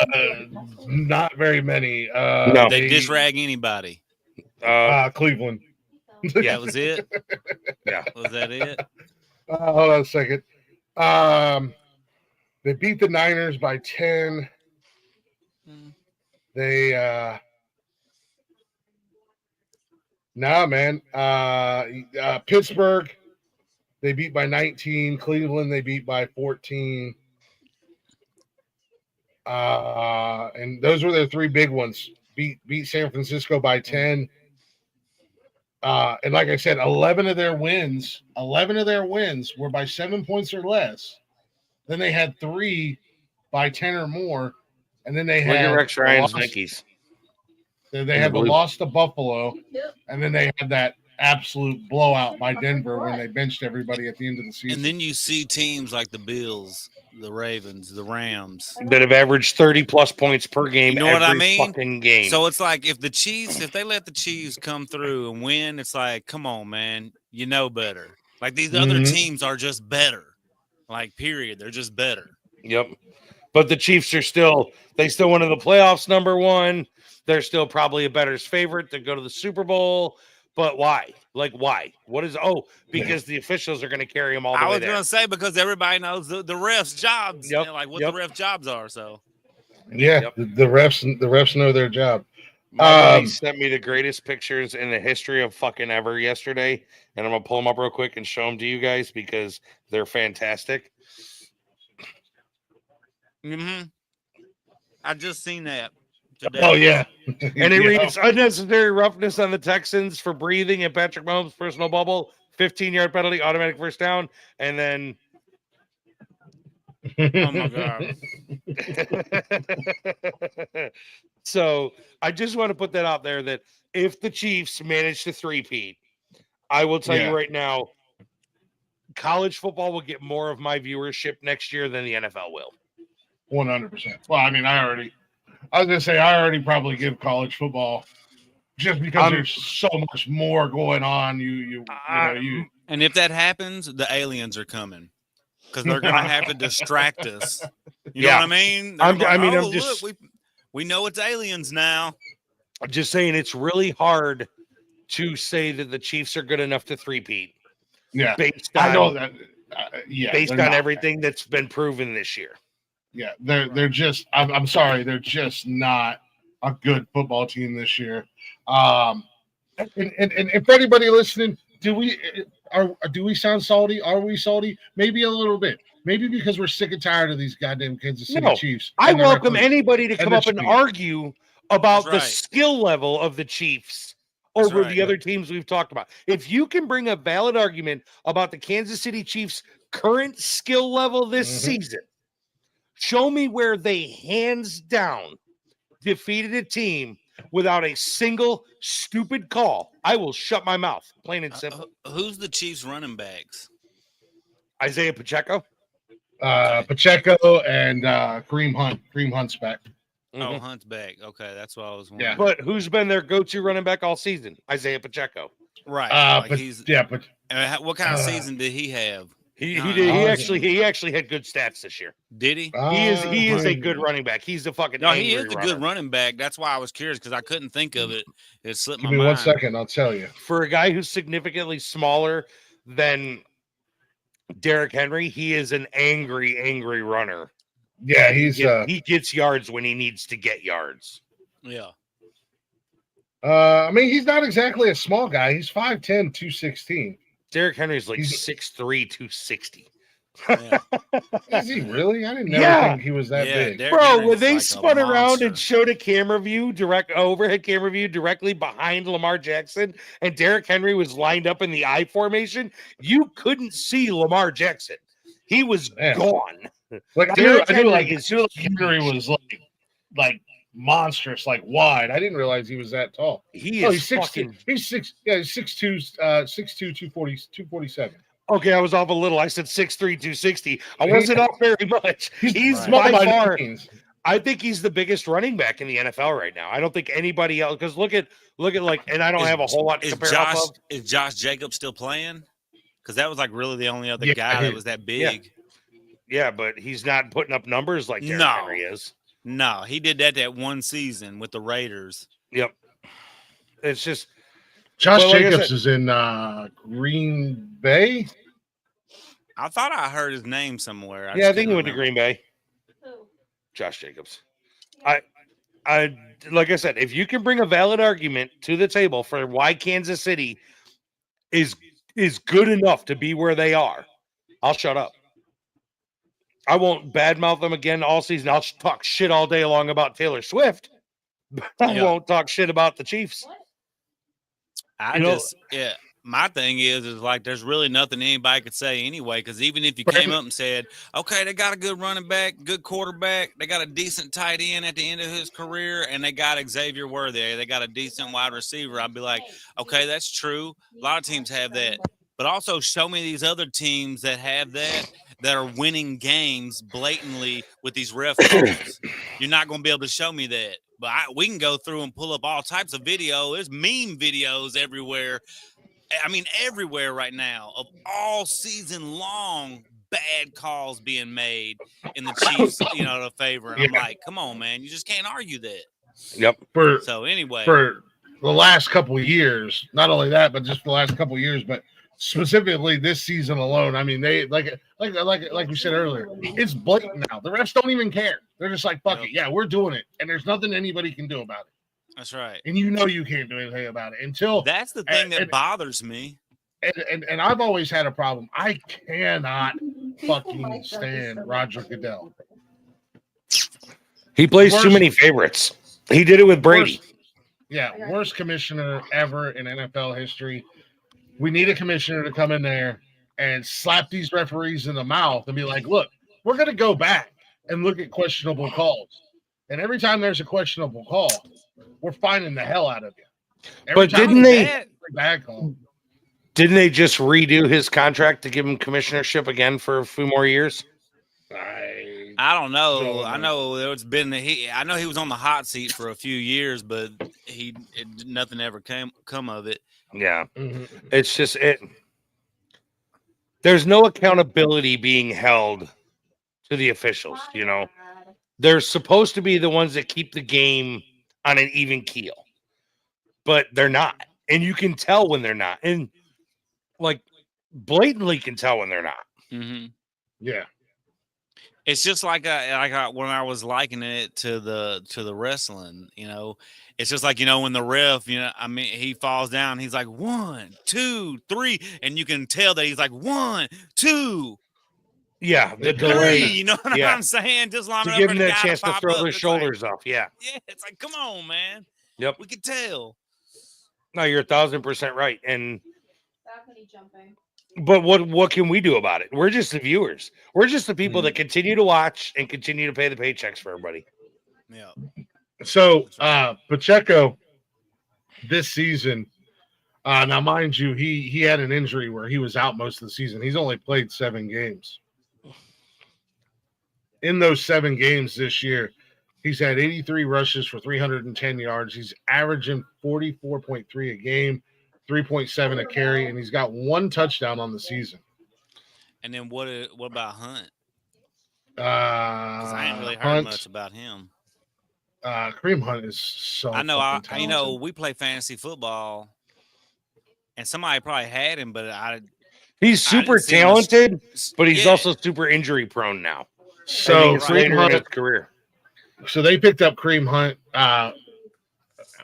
very many. No. They dish rag anybody. Cleveland. That was it. Yeah. Was that it? Hold on a second. They beat the Niners by 10. They man. Pittsburgh, they beat by 19. Cleveland, they beat by 14. And those were their three big ones. Beat San Francisco by 10. And like I said, 11 of their wins were by 7 points or less. Then they had 3 by 10 or more. And then they had Rex Ryan's Yankees. They had the loss to Buffalo, and then they had that absolute blowout by Denver when they benched everybody at the end of the season. And then you see teams like the Bills, the Ravens, the Rams that have averaged 30+ points per game. You know what I mean? Fucking game. So it's like if they let the Chiefs come through and win, it's like, come on, man, you know better. Like these other teams are just better. Like period, they're just better. Yep. But the Chiefs are still went to the playoffs number 1. They're still probably a better favorite to go to the Super Bowl. But why? Like, why? What is because the officials are going to carry them all the way there. I was going to say because everybody knows the refs' jobs, the ref jobs are. So, the refs know their job. My buddy sent me the greatest pictures in the history of fucking ever yesterday, and I'm going to pull them up real quick and show them to you guys because they're fantastic. I just seen that. today. Oh yeah, And it Yeah. reads unnecessary roughness on the Texans for breathing in Patrick Mahomes' personal bubble, 15-yard penalty, automatic first down, and then Oh my god. so I just want to put that out there that if the Chiefs manage to three-peat, I will tell Yeah. you right now, college football will get more of my viewership next year than the NFL will. 100%. Well, I mean, I was gonna say I already probably give college football just because there's so much more going on. You know. And if that happens, the aliens are coming because they're gonna have to distract us. You know Yeah. what I mean? I'm Look, just we know it's aliens now. I'm just saying it's really hard to say that the Chiefs are good enough to three-peat Yeah, based I know on that. Yeah, based they're on not. everything that's been proven this year. Yeah, they're just. I'm sorry, they're just not a good football team this year. And for anybody listening, do we sound salty? Are we salty? Maybe a little bit. Maybe because we're sick and tired of these goddamn Kansas City No, Chiefs. I and the welcome referee. anybody to and come the up and Chiefs. argue about That's the right. skill level of the Chiefs That's over right. the other teams we've talked about. If you can bring a valid argument about the Kansas City Chiefs' current skill level this season, show me where they hands down defeated a team without a single stupid call. I will shut my mouth, plain and simple. Who's the Chiefs running backs? Isaiah Pacheco. Pacheco and Kareem Hunt. Kareem Hunt's back. Oh, Hunt's back. Okay, that's what I was Yeah. wondering. But who's been their go-to running back all season? Isaiah Pacheco. Right. But What kind of season did he have? He No, did. no. He actually had good stats this year. Did he? He is a good running back. He's a fucking No, he is angry a runner. good running back. That's why I was curious because I couldn't think of it. It slipped Give my me mind. 1 second, I'll tell you. For a guy who's significantly smaller than Derrick Henry, he is an angry runner. Yeah, he's he gets yards when he needs to get yards. Yeah. I mean, he's not exactly a small guy. He's 5'10", 216. Derrick Henry's like He's- 6'3", 260. Yeah. Is he really? I didn't never Yeah. think he was that big. Derrick Bro, Henry's when they like a spun around monster. and showed a camera view, overhead camera view directly behind Lamar Jackson, and Derrick Henry was lined up in the I formation, you couldn't see Lamar Jackson. He was Yeah. gone. Like I Derrick knew Henry like is Henry was like monstrous, like wide. I didn't realize he was that tall. He Oh, is he's 6'2". fucking. He's 6'2", 6'2", 247. Okay, I was off a little. I said 6'3", 260. I wasn't off very much. He's small by by far. means. I think he's the biggest running back in the NFL right now. I don't think anybody else. Because look at like, and I don't have a whole lot to compare off of. Is Josh Jacobs still playing? Because that was like really the only other Yeah, guy that was that big. Yeah, but he's not putting up numbers like Derrick No. Henry is. No, he did that one season with the Raiders. Yep. It's just Josh Well, like I Jacobs said- is in Green Bay. I thought I heard his name somewhere. I just think he couldn't went to remember. Green Bay. Who? Josh Jacobs. I like I said, if you can bring a valid argument to the table for why Kansas City is good enough to be where they are, I'll shut up. I won't badmouth them again all season. I'll talk shit all day long about Taylor Swift, but I Yeah. won't talk shit about the Chiefs. I You know- just, yeah. My thing is like there's really nothing anybody could say anyway. Because even if you came up and said, okay, they got a good running back, good quarterback, they got a decent tight end at the end of his career, and they got Xavier Worthy, they got a decent wide receiver, I'd be like, okay, that's true. A lot of teams have that. But also show me these other teams that have that are winning games blatantly with these ref calls. You're not going to be able to show me that. But we can go through and pull up all types of video. There's meme videos everywhere. I mean, everywhere right now of all season long bad calls being made in the Chiefs, to favor. And I'm like, come on, man. You just can't argue that. Yep. So anyway. For the last couple of years, not only that, but just the last couple of years, but specifically this season alone. I mean, they like we said earlier, it's blatant now. The refs don't even care. They're just like, fuck Yep. it. Yeah, we're doing it. And there's nothing anybody can do about it. That's right. And you can't do anything about it until That's the thing that and- bothers me. and I've always had a problem. I cannot fucking stand Roger Goodell. He plays too Worst- many favorites. He did it with Brady. Worst commissioner ever in NFL history. We need a commissioner to come in there and slap these referees in the mouth and be like, look, we're going to go back and look at questionable calls. And every time there's a questionable call, we're finding the hell out of you. Every But didn't they? Bad call. Didn't they just redo his contract to give him commissionership again for a few more years? I don't know. I know there's been I know he was on the hot seat for a few years, but nothing ever come of it. Yeah, it's just it. There's no accountability being held to the officials. You know, they're supposed to be the ones that keep the game on an even keel, but they're not, and you can tell when they're not, and like blatantly can tell when they're not. Mm-hmm. Yeah. It's just like when I was likening it to the wrestling, you know, it's just like, you know, when the ref, you know, I mean, he falls down, he's like 1, 2, 3, and you can tell that he's like 1, 2. Yeah, the delay. You know what I'm saying? Just long to enough give for him the that guy chance to throw their shoulders off. Yeah. Yeah, it's like, come on, man. Yep. We could tell. No, you're 1,000% right. And Balcony jumping. but what can we do about it? We're just the viewers. We're just the people that continue to watch and continue to pay the paychecks for everybody. Yeah. So Pacheco this season, now mind you, he had an injury where he was out most of the season. He's only played 7 games. In those 7 games this year, he's had 83 rushes for 310 yards. He's averaging 44.3 a game, 3.7 a carry, and he's got 1 touchdown on the season. And then what about Hunt? 'Cause I ain't really heard much about him. Kareem Hunt is so. I know. talented. You know, we play fantasy football, and somebody probably had him, but he's super talented, but he's also super injury prone now. So later in his career. So they picked up Kareem Hunt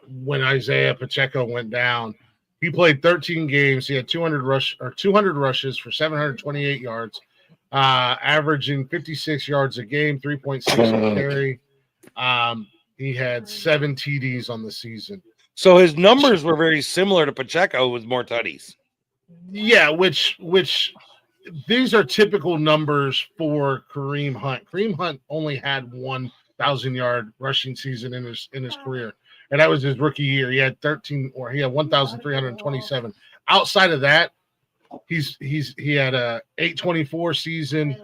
when Isaiah Pacheco went down. He played 13 games. He had 200 rushes for 728 yards, averaging 56 yards a game, 3.6 a carry. He had 7 TDs on the season. So his numbers were very similar to Pacheco with more tutties. Yeah, which these are typical numbers for Kareem Hunt. Kareem Hunt only had 1,000-yard rushing season in his career, and that was his rookie year. He had 1,327. Outside of that, he had a 824 season.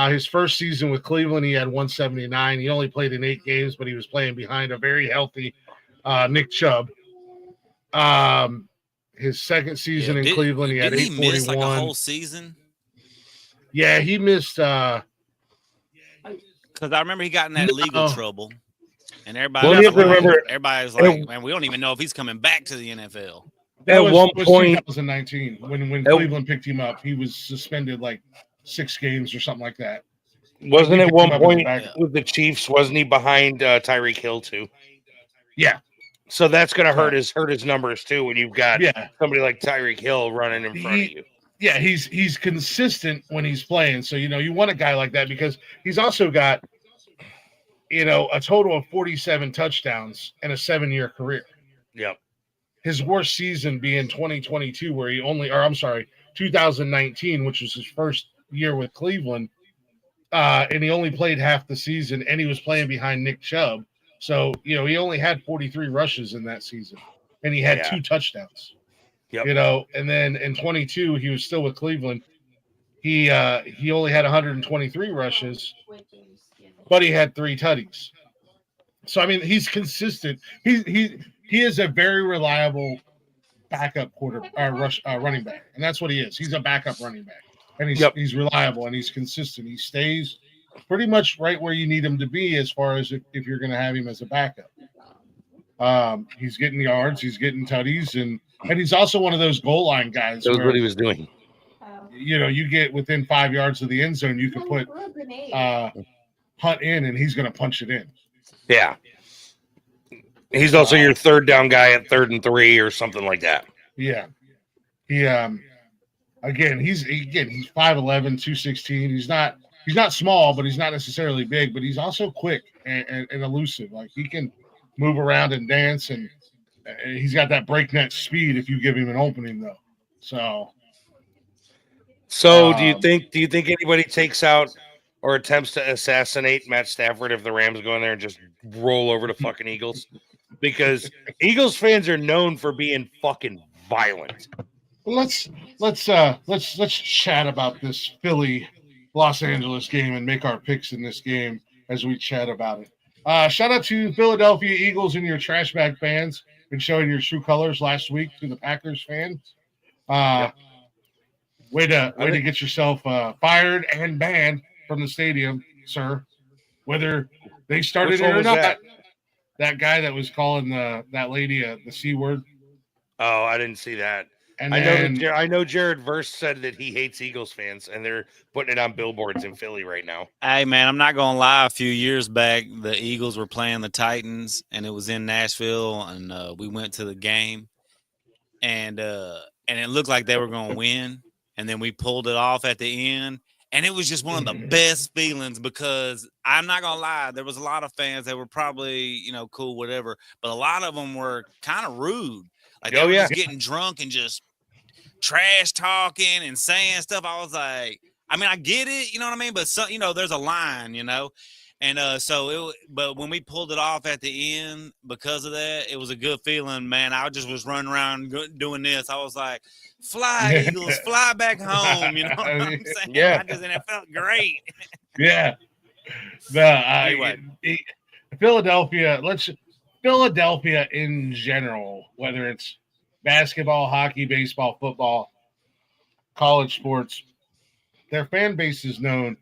His first season with Cleveland, he had 179. He only played in 8 games, but he was playing behind a very healthy Nick Chubb. His second season in Cleveland, he had 841. He miss like a whole season? Yeah, he missed. Because I remember he got in that legal trouble, and everybody was like, "Man, we don't even know if he's coming back to the NFL." That was 2019 when Cleveland picked him up. He was suspended like 6 games or something like that. Wasn't at one point with the Chiefs? Wasn't he behind Tyreek Hill too? Yeah. So that's going to hurt his numbers too when you've got somebody like Tyreek Hill running in front of you. Yeah, he's consistent when he's playing. So, you know, you want a guy like that because he's also got, you know, a total of 47 touchdowns in a 7-year career. Yep. His worst season being 2022, 2019, which was his first year with Cleveland. And he only played half the season, and he was playing behind Nick Chubb. So, you know, he only had 43 rushes in that season, and he had 2 touchdowns. Yep. You know, and then in 22, he was still with Cleveland. He only had 123 rushes, but he had 3 tutties. So, I mean, he's consistent. He is a very reliable backup running back, and that's what he is. He's a backup running back, and he's reliable and he's consistent. He stays pretty much right where you need him to be as far as if you're going to have him as a backup. He's getting yards, he's getting tutties, and he's also one of those goal line guys. That was what he was doing. You know, you get within 5 yards of the end zone, you can put Hunt in, and he's going to punch it in. Yeah. He's also your third down guy at 3rd and 3 or something like that. Yeah. He he's 5'11", 216. He's not small, but he's not necessarily big, but he's also quick and elusive. Like he can move around and dance, and he's got that breakneck speed if you give him an opening, though. So do you think anybody takes out or attempts to assassinate Matt Stafford if the Rams go in there and just roll over the fucking Eagles? Because Eagles fans are known for being fucking violent. let's chat about this Philly Los Angeles game and make our picks in this game as we chat about it. Shout out to Philadelphia Eagles and your trash bag fans and showing your true colors last week to the Packers fans. Way to get yourself fired and banned from the stadium, sir. Whether they started it or not. That guy that was calling that lady the C word. Oh, I didn't see that. And I know Jared Verse said that he hates Eagles fans, and they're putting it on billboards in Philly right now. Hey, man, I'm not going to lie. A few years back, the Eagles were playing the Titans, and it was in Nashville, and we went to the game, and it looked like they were going to win, and then we pulled it off at the end, and it was just one of the best feelings because I'm not going to lie, there was a lot of fans that were probably, cool, whatever, but a lot of them were kind of rude. Like they were just getting drunk and just trash talking and saying stuff. I was like, I mean, I get it, you know what I mean? But there's a line, and but when we pulled it off at the end because of that, it was a good feeling, man. I just was running around doing this. I was like, fly Eagles, fly back home. You know what I'm saying? Yeah. And it felt great. Yeah. Anyway. Philadelphia in general, whether it's basketball, hockey, baseball, football, college sports, their fan base is known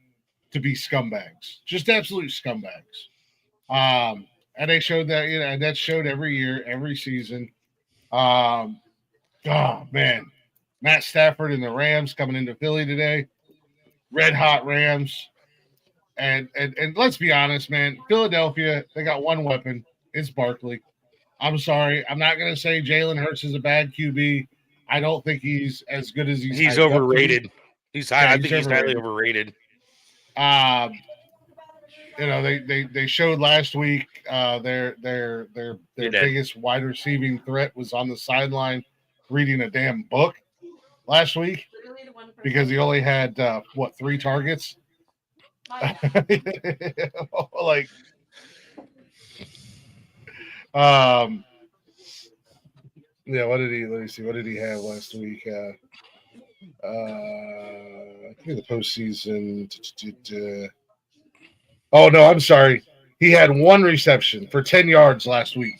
to be scumbags, just absolute scumbags. And they showed that, and that's showed every year, every season. Oh man, Matt Stafford and the Rams coming into Philly today, red hot Rams. And let's be honest, man, Philadelphia, they got one weapon. It's Barkley. I'm sorry. I'm not going to say Jalen Hurts is a bad QB. I don't think he's as good as he's overrated. He's high. I think he's highly overrated. They showed last week their biggest wide receiving threat was on the sideline reading a damn book last week because he only had 3 targets. Like what did he have last week? I think the postseason. Oh no, I'm sorry. He had 1 reception for 10 yards last week.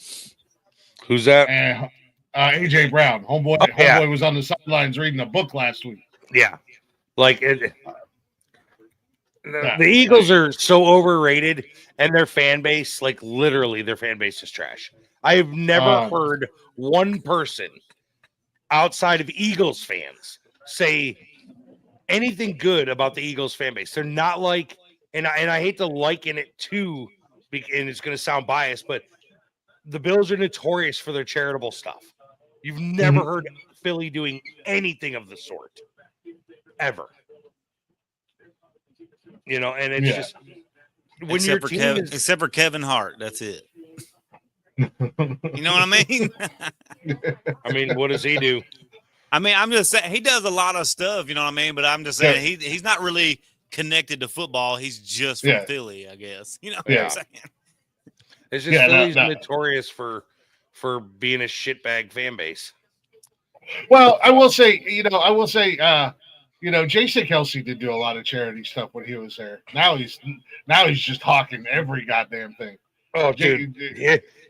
Who's that? And AJ Brown, homeboy was on the sidelines reading a book last week. Yeah, like it. The Eagles are so overrated, and their fan base, like literally, their fan base is trash. I have never heard one person outside of Eagles fans say anything good about the Eagles fan base. They're not like, and I hate to liken it to, and it's going to sound biased, but the Bills are notorious for their charitable stuff. You've never heard Philly doing anything of the sort, ever. And it's just when except for Kevin Hart, that's it. You know what I mean? I mean, what does he do? I mean, I'm just saying he does a lot of stuff. You know what I mean? But I'm just saying he's not really connected to football. He's just from Philly, I guess. You know what I'm saying? It's just Philly's notorious for being a shitbag fan base. Well, I will say, Jason Kelsey did do a lot of charity stuff when he was there. Now he's just hawking every goddamn thing. Oh, dude.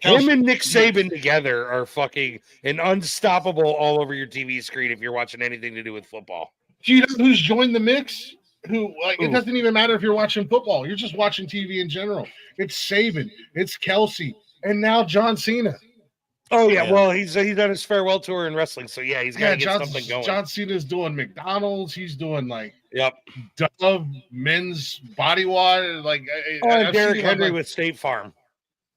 Him and Nick Saban together are fucking an unstoppable all over your TV screen if you're watching anything to do with football. Do you know who's joined the mix? It doesn't even matter if you're watching football. You're just watching TV in general. It's Saban, it's Kelsey, and now John Cena. Oh yeah, well he's on his farewell tour in wrestling, so he's got to get something going. John Cena's doing McDonald's. He's doing Dove men's body wash. And Derrick Henry with State Farm.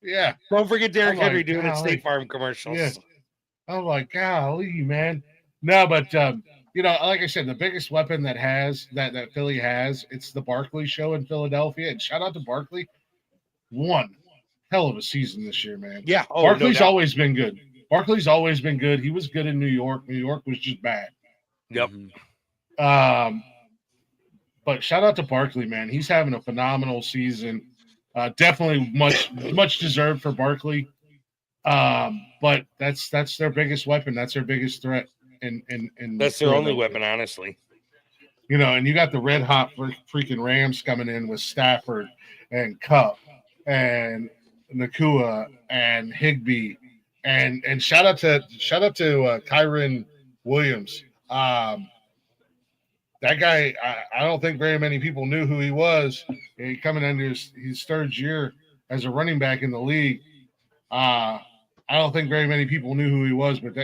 Yeah, don't forget Derrick Henry doing his State Farm commercials. Yeah. I'm like, golly, man. No, but like I said, the biggest weapon that Philly has, it's the Barkley show in Philadelphia. And shout out to Barkley. 1 hell of a season this year, man. Yeah. Oh, Barkley's no doubt. always been good. Barkley's always been good. He was good in New York. New York was just bad. Yep. But shout out to Barkley, man. He's having a phenomenal season. Definitely much deserved for Barkley. But that's their biggest weapon. That's their biggest threat. In That's their only weapon, honestly. You know, and you got the red hot freaking Rams coming in with Stafford and Cup and Nakua and Higbee and shout out to Kyron Williams. That guy, I don't think very many people knew who he was. He coming into his third year as a running back in the league. I don't think very many people knew who he was, but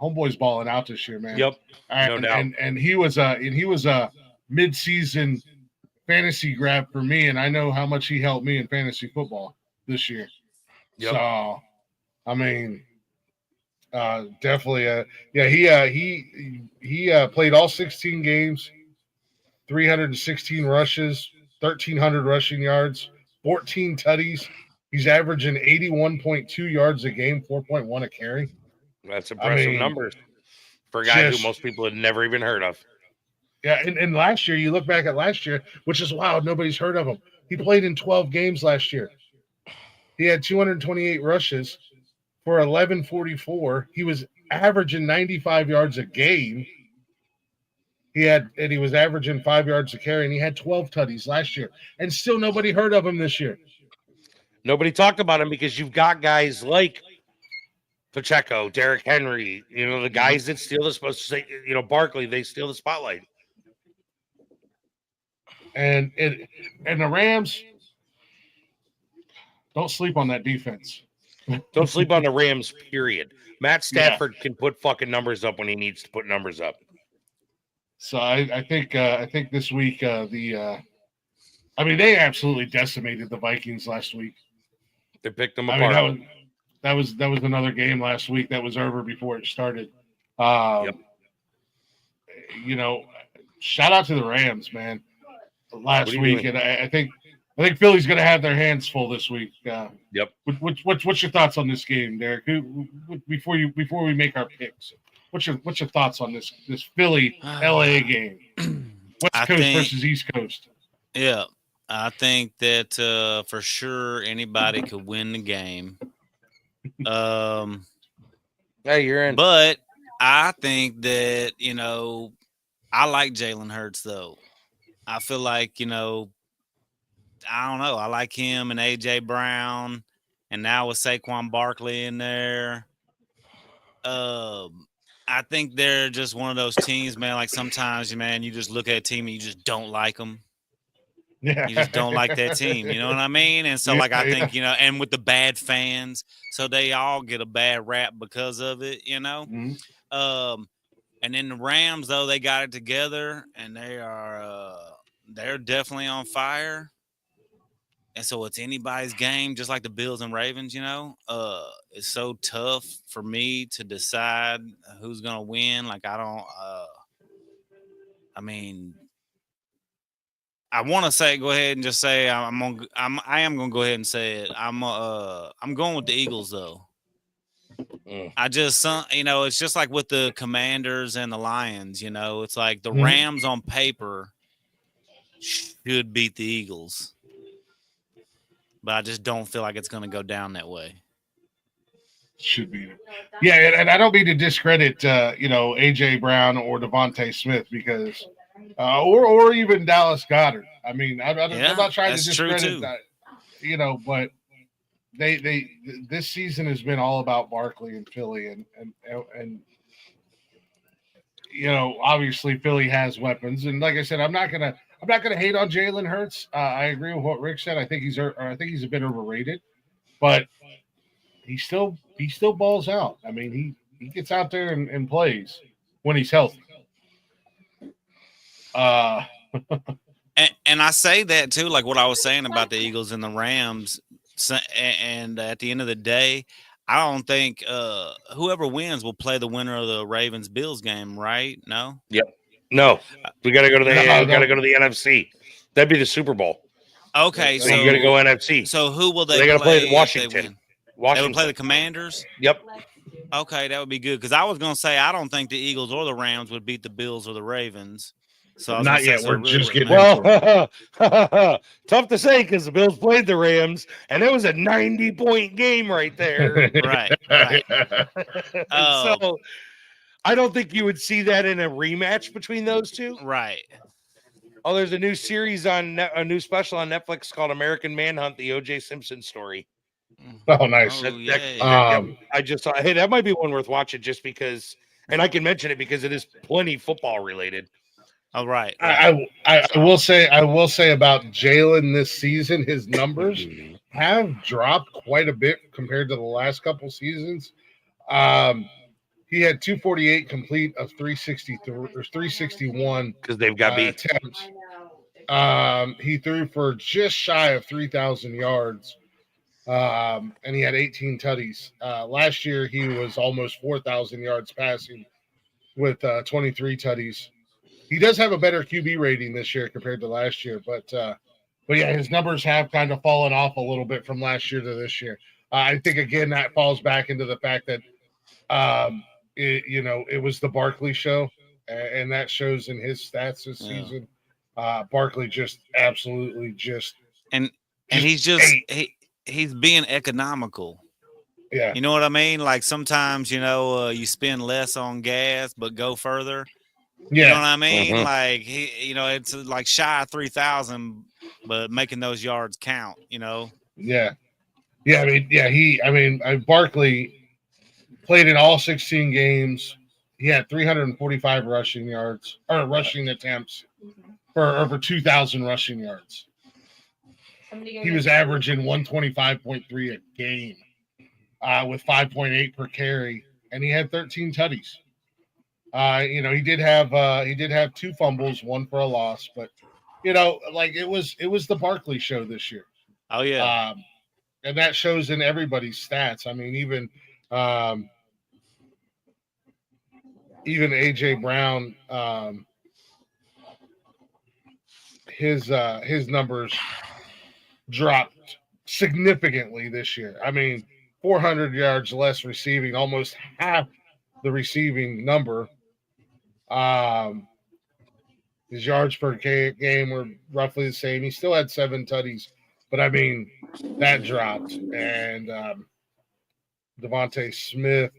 homeboy's balling out this year, man. Yep, and, no doubt. And he was a mid-season fantasy grab for me, and I know how much he helped me in fantasy football this year. Yep. So, I mean, definitely, he played all 16 games, 316 rushes, 1,300 rushing yards, 14 tutties. He's averaging 81.2 yards a game, 4.1 a carry. That's impressive numbers for a guy who most people had never even heard of. Yeah, and last year, you look back at last year, which is wild. Nobody's heard of him. He played in 12 games last year. He had 228 rushes for 1144. He was averaging 95 yards a game. He was averaging 5 yards a carry, and he had 12 tutties last year. And still nobody heard of him this year. Nobody talked about him because you've got guys like Pacheco, Derrick Henry, the guys that steal the Barkley, they steal the spotlight. And the Rams, don't sleep on that defense. Don't sleep on the Rams, period. Matt Stafford can put fucking numbers up when he needs to put numbers up. So I think this week they absolutely decimated the Vikings last week. They picked them apart. That was another game last week that was over before it started. Yep. Shout out to the Rams, man. Last week, and I think Philly's going to have their hands full this week. Yep. What's your thoughts on this game, Derek? Before we make our picks, what's your thoughts on this Philly LA game? West Coast versus East Coast. Yeah, I think that for sure anybody could win the game. Hey, you're in. But I think that I like Jalen Hurts though. I feel like, I don't know. I like him and A.J. Brown, and now with Saquon Barkley in there. I think they're just one of those teams, man. Like sometimes, man, you just look at a team and you just don't like them. Yeah. You just don't like that team. You know what I mean? And so, I think, and with the bad fans, so they all get a bad rap because of it, Mm-hmm. And then the Rams, though, they got it together, and they're definitely on fire. And so it's anybody's game, just like the Bills and Ravens, It's so tough for me to decide who's going to win. Like, I want to say, go ahead and just say I am going to go ahead and say it. I'm going with the Eagles, though. I just, it's just like with the Commanders and the Lions, it's like the Rams on paper should beat the Eagles, but I just don't feel like it's going to go down that way. Should be. Yeah, and I don't mean to discredit, A.J. Brown or Devontae Smith because, or even Dallas Goedert. I mean, I'm not trying to discredit that, but they this season has been all about Barkley and Philly, and obviously Philly has weapons, and like I said, I'm not gonna hate on Jalen Hurts. I agree with what Rick said. I think he's a bit overrated, but he still balls out. I mean, he gets out there and plays when he's healthy. And I say that too, like what I was saying about the Eagles and the Rams. And at the end of the day, I don't think whoever wins will play the winner of the Ravens-Bills game, right? No. Yep. No, we got to go to the NFC. That'd be the Super Bowl. Okay, So you got to go NFC. So who will they They gotta play play? Washington. They will Washington. play the Commanders. Yep. Okay, that would be good because I was gonna say I don't think the Eagles or the Rams would beat the Bills or the Ravens. So I was Not gonna say, yet. so We're really, just getting Well, tough to say because the Bills played the Rams, and it was a 90-point game right there. right, right. So I don't think you would see that in a rematch between those two. Right. Oh, there's a new series a new special on Netflix called American Manhunt: The O.J. Simpson Story. Oh, nice. I just thought, hey, that might be one worth watching just because, and I can mention it because it is plenty football related. Oh, right. I will say about Jalen this season, his numbers have dropped quite a bit compared to the last couple seasons. He had 248 complete of 363 or 361 because they've got beat attempts. He threw for just shy of 3,000 yards. And he had 18 tutties. Last year, he was almost 4,000 yards passing with 23 tutties. He does have a better QB rating this year compared to last year, but yeah, his numbers have kind of fallen off a little bit from last year to this year. I think again that falls back into the fact that it was the Barkley show, and that shows in his stats this season. Barkley just absolutely and he's just he's being economical. Yeah. You know what I mean? Like sometimes, you spend less on gas, but go further. Yeah. You know what I mean? Mm-hmm. Like it's like shy of 3,000, but making those yards count, Yeah. Barkley played in all 16 games. He had 345 rushing attempts for over 2,000 rushing yards. He was averaging 125.3 a game with 5.8 per carry, and he had 13 tutties. He did have 2 fumbles, 1 for a loss, but it was the Barkley show this year. Oh yeah. And that shows in everybody's stats. I mean, even AJ Brown, his numbers dropped significantly this year. I mean, 400 yards less receiving, almost half the receiving number. His yards per game were roughly the same. He still had 7 tutties, but I mean, that dropped. And Devontae Smith,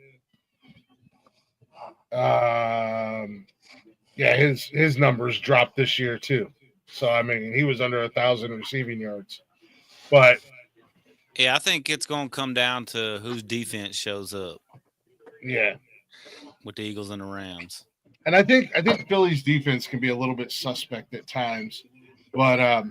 his numbers dropped this year too. So I mean, he was under 1,000 receiving yards. But yeah, I think it's going to come down to whose defense shows up. Yeah, with the Eagles and the Rams. And I think Philly's defense can be a little bit suspect at times, but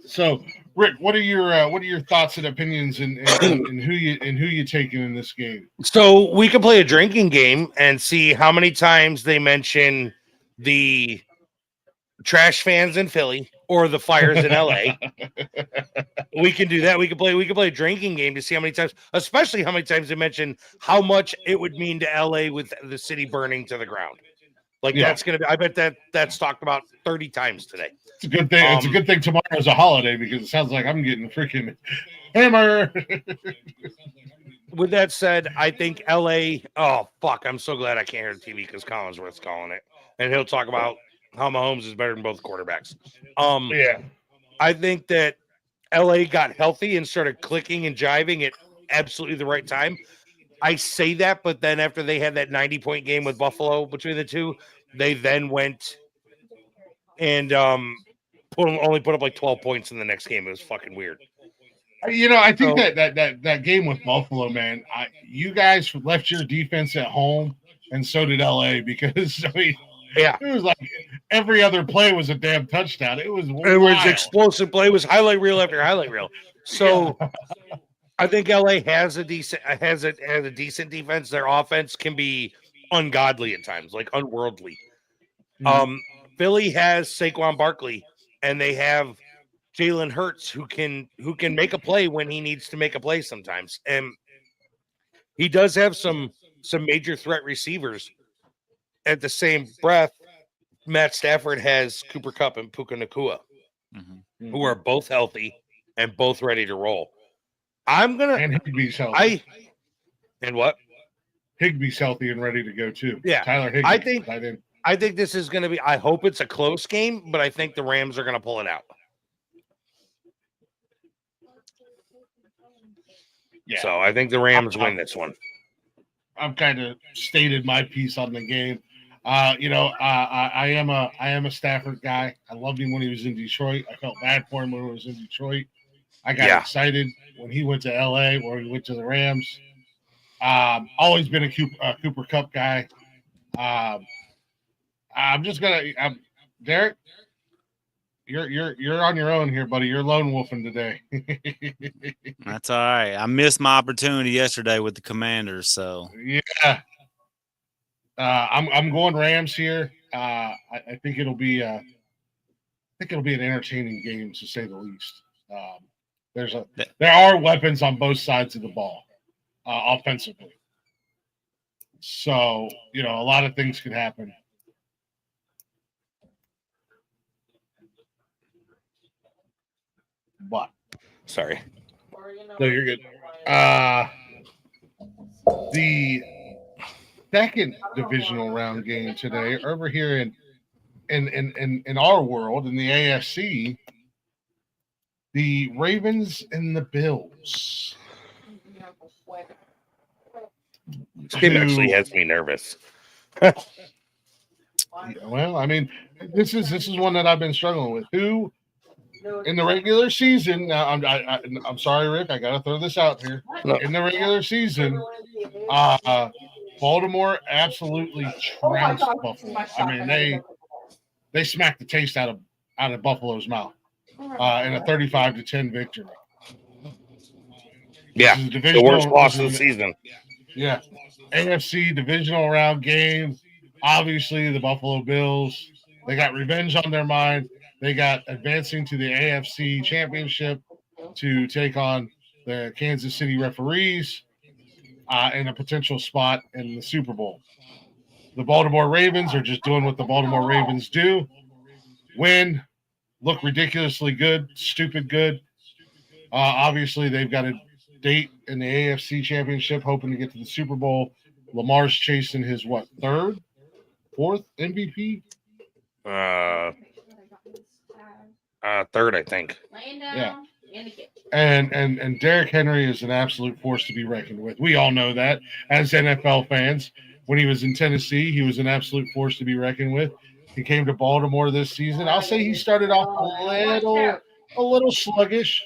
so Rick, what are your thoughts and opinions and who you taking in this game? So we can play a drinking game and see how many times they mention the trash fans in Philly or the fires in LA. We can do that. We can play a drinking game to see how many times, especially how many times they mention how much it would mean to LA with the city burning to the ground. That's gonna be, I bet that's talked about 30 times today. It's a good thing. It's a good thing tomorrow's a holiday because it sounds like I'm getting freaking hammer. With that said, I think LA. Oh fuck! I'm so glad I can't hear the TV because Collinsworth's calling it, and he'll talk about how Mahomes is better than both quarterbacks. I think that LA got healthy and started clicking and jiving at absolutely the right time. I say that, but then after they had that 90-point game with Buffalo between the two, they then went and only put up like 12 points in the next game. It was fucking weird. I think that game with Buffalo, man, you guys left your defense at home, and so did LA because it was like every other play was a damn touchdown. It was explosive play. It was highlight reel after highlight reel. So I think LA has a decent defense. Their offense can be ungodly at times, like unworldly. Mm-hmm. Philly has Saquon Barkley, and they have Jalen Hurts who can make a play when he needs to make a play sometimes. And he does have some major threat receivers. At the same breath, Matt Stafford has Cooper Kupp and Puka Nacua. Mhm. who are both healthy and both ready to roll. I'm gonna And Higbee's healthy. And what? Higbee's healthy and ready to go too. Yeah, Tyler Higbee. I think this is going to be. I hope it's a close game, but I think the Rams are going to pull it out. Yeah. So I think the Rams win this one. I've kind of stated my piece on the game. I am a Stafford guy. I loved him when he was in Detroit. I felt bad for him when he was in Detroit. I got excited when he went to LA, or he went to the Rams. Always been a Cooper Kupp guy. I'm just gonna, Derek. You're on your own here, buddy. You're lone wolfing today. That's all right. I missed my opportunity yesterday with the Commanders, so yeah. I'm going Rams here. I think it'll be an entertaining game, to say the least. There are weapons on both sides of the ball, offensively. So a lot of things could happen. But sorry, no, you're good. The second divisional round game today over here in our world, in the AFC, the Ravens and the Bills. This game actually has me nervous. Well, I mean, this is one that I've been struggling with. Who in the regular season? Now, I'm sorry, Rick. I got to throw this out here. No. In the regular season, Baltimore absolutely trounced Buffalo. I mean, they smacked the taste out of Buffalo's mouth in a 35-10 victory. Yeah, the worst loss of the season. Yeah, AFC divisional round game. Obviously, the Buffalo Bills. They got revenge on their mind. They got advancing to the AFC Championship to take on the Kansas City Referees in a potential spot in the Super Bowl. The Baltimore Ravens are just doing what the Baltimore Ravens do. Win, look ridiculously good, stupid good. Obviously, they've got a date in the AFC Championship, hoping to get to the Super Bowl. Lamar's chasing his fourth MVP? Third, I think. Yeah. And Derrick Henry is an absolute force to be reckoned with. We all know that as NFL fans. When he was in Tennessee, he was an absolute force to be reckoned with. He came to Baltimore this season. I'll say he started off a little sluggish,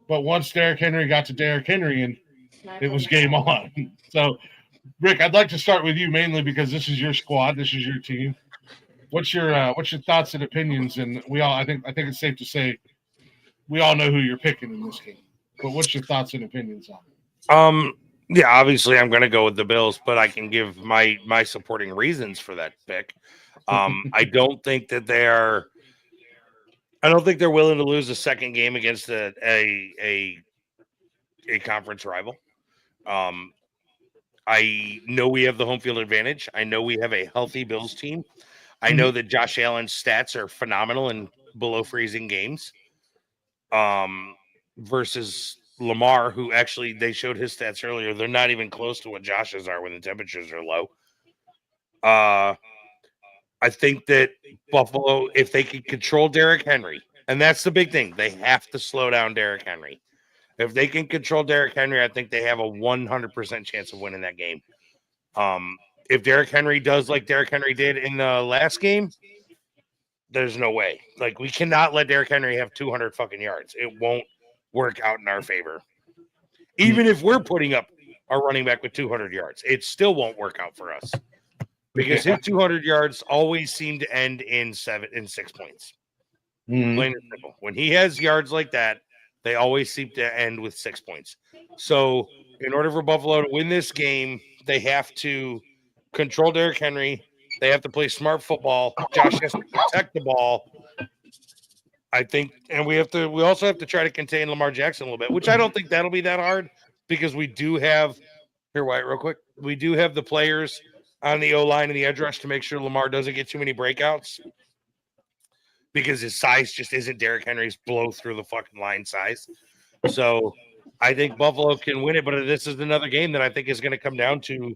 but once Derrick Henry got to Derrick Henry, and it was game on. So, Rick, I'd like to start with you mainly because this is your squad, this is your team. What's your thoughts and opinions? And I think it's safe to say we all know who you're picking in this game. But what's your thoughts and opinions on it? Yeah, obviously I'm going to go with the Bills, but I can give my supporting reasons for that pick. I don't think that they're willing to lose a second game against a conference rival. I know we have the home field advantage. I know we have a healthy Bills team. I know that Josh Allen's stats are phenomenal in below freezing games. Versus Lamar, who actually they showed his stats earlier. They're not even close to what Josh's are when the temperatures are low. I think that Buffalo, if they can control Derrick Henry, and that's the big thing, they have to slow down Derrick Henry. If they can control Derrick Henry, I think they have a 100% chance of winning that game. If Derrick Henry does like Derrick Henry did in the last game, there's no way. Like, we cannot let Derrick Henry have 200 fucking yards. It won't work out in our favor. Even if we're putting up our running back with 200 yards, it still won't work out for us because his 200 yards always seem to end in 6 points. Plain and simple. When he has yards like that, they always seem to end with 6 points. So in order for Buffalo to win this game, they have to control Derrick Henry. They have to play smart football. Josh has to protect the ball. I think, and we also have to try to contain Lamar Jackson a little bit, which I don't think that'll be that hard because we do have here, Wyatt, real quick. We do have the players on the O-line and the edge rush to make sure Lamar doesn't get too many breakouts. because his size just isn't Derrick Henry's blow through the fucking line size. So I think Buffalo can win it, but this is another game that I think is going to come down to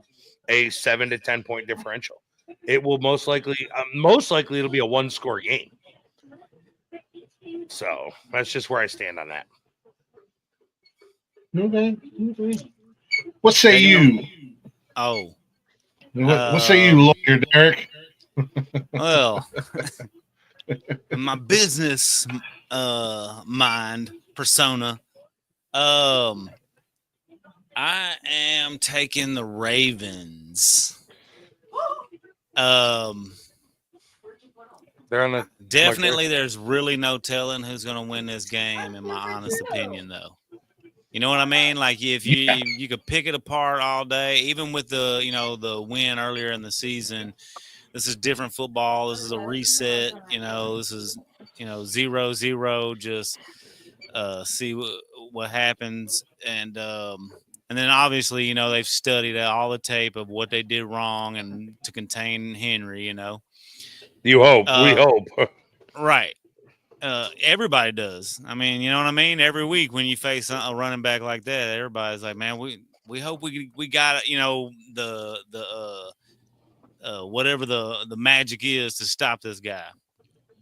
a 7 to 10 point differential. It will most likely it'll be a 1-score game. So that's just where I stand on that. Okay. What say you? Oh, What say you, lawyer Derek? well, my business mind persona. I am taking the Ravens. They're on the Definitely, there's really no telling who's going to win this game, in my honest opinion, though. You know what I mean? Like if you could pick it apart all day, even with the win earlier in the season. This is different football. This is a reset. This is 0-0. Just see what happens, and then obviously they've studied all the tape of what they did wrong and to contain Henry. You hope. We hope. Right. Everybody does. I mean, you know what I mean? Every week when you face a running back like that, everybody's like, man, we hope we got the whatever the magic is to stop this guy.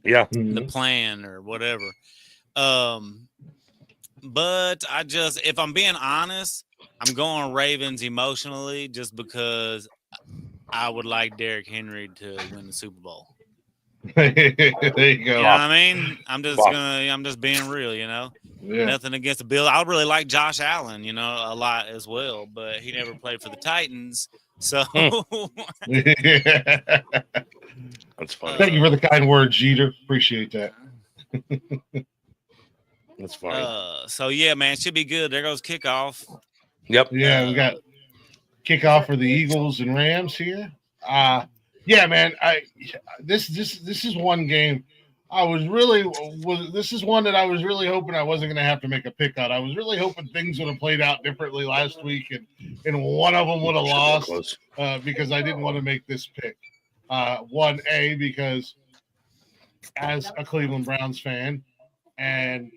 Yeah. The plan or whatever. But if I'm being honest, I'm going Ravens emotionally just because I would like Derrick Henry to win the Super Bowl. There you go. You know what I mean? I'm just being real, Yeah. Nothing against the Bill. I really like Josh Allen, a lot as well, but he never played for the Titans. So That's funny. Thank you for the kind words, Jeter. Appreciate that. That's funny. So yeah, man, should be good. There goes kickoff. Yep. Yeah, we got kickoff for the Eagles and Rams here. Yeah, man. This is one game. This is one that I was really hoping I wasn't going to have to make a pick on. I was really hoping things would have played out differently last week, and one of them would have lost because I didn't want to make this pick. Because as a Cleveland Browns fan and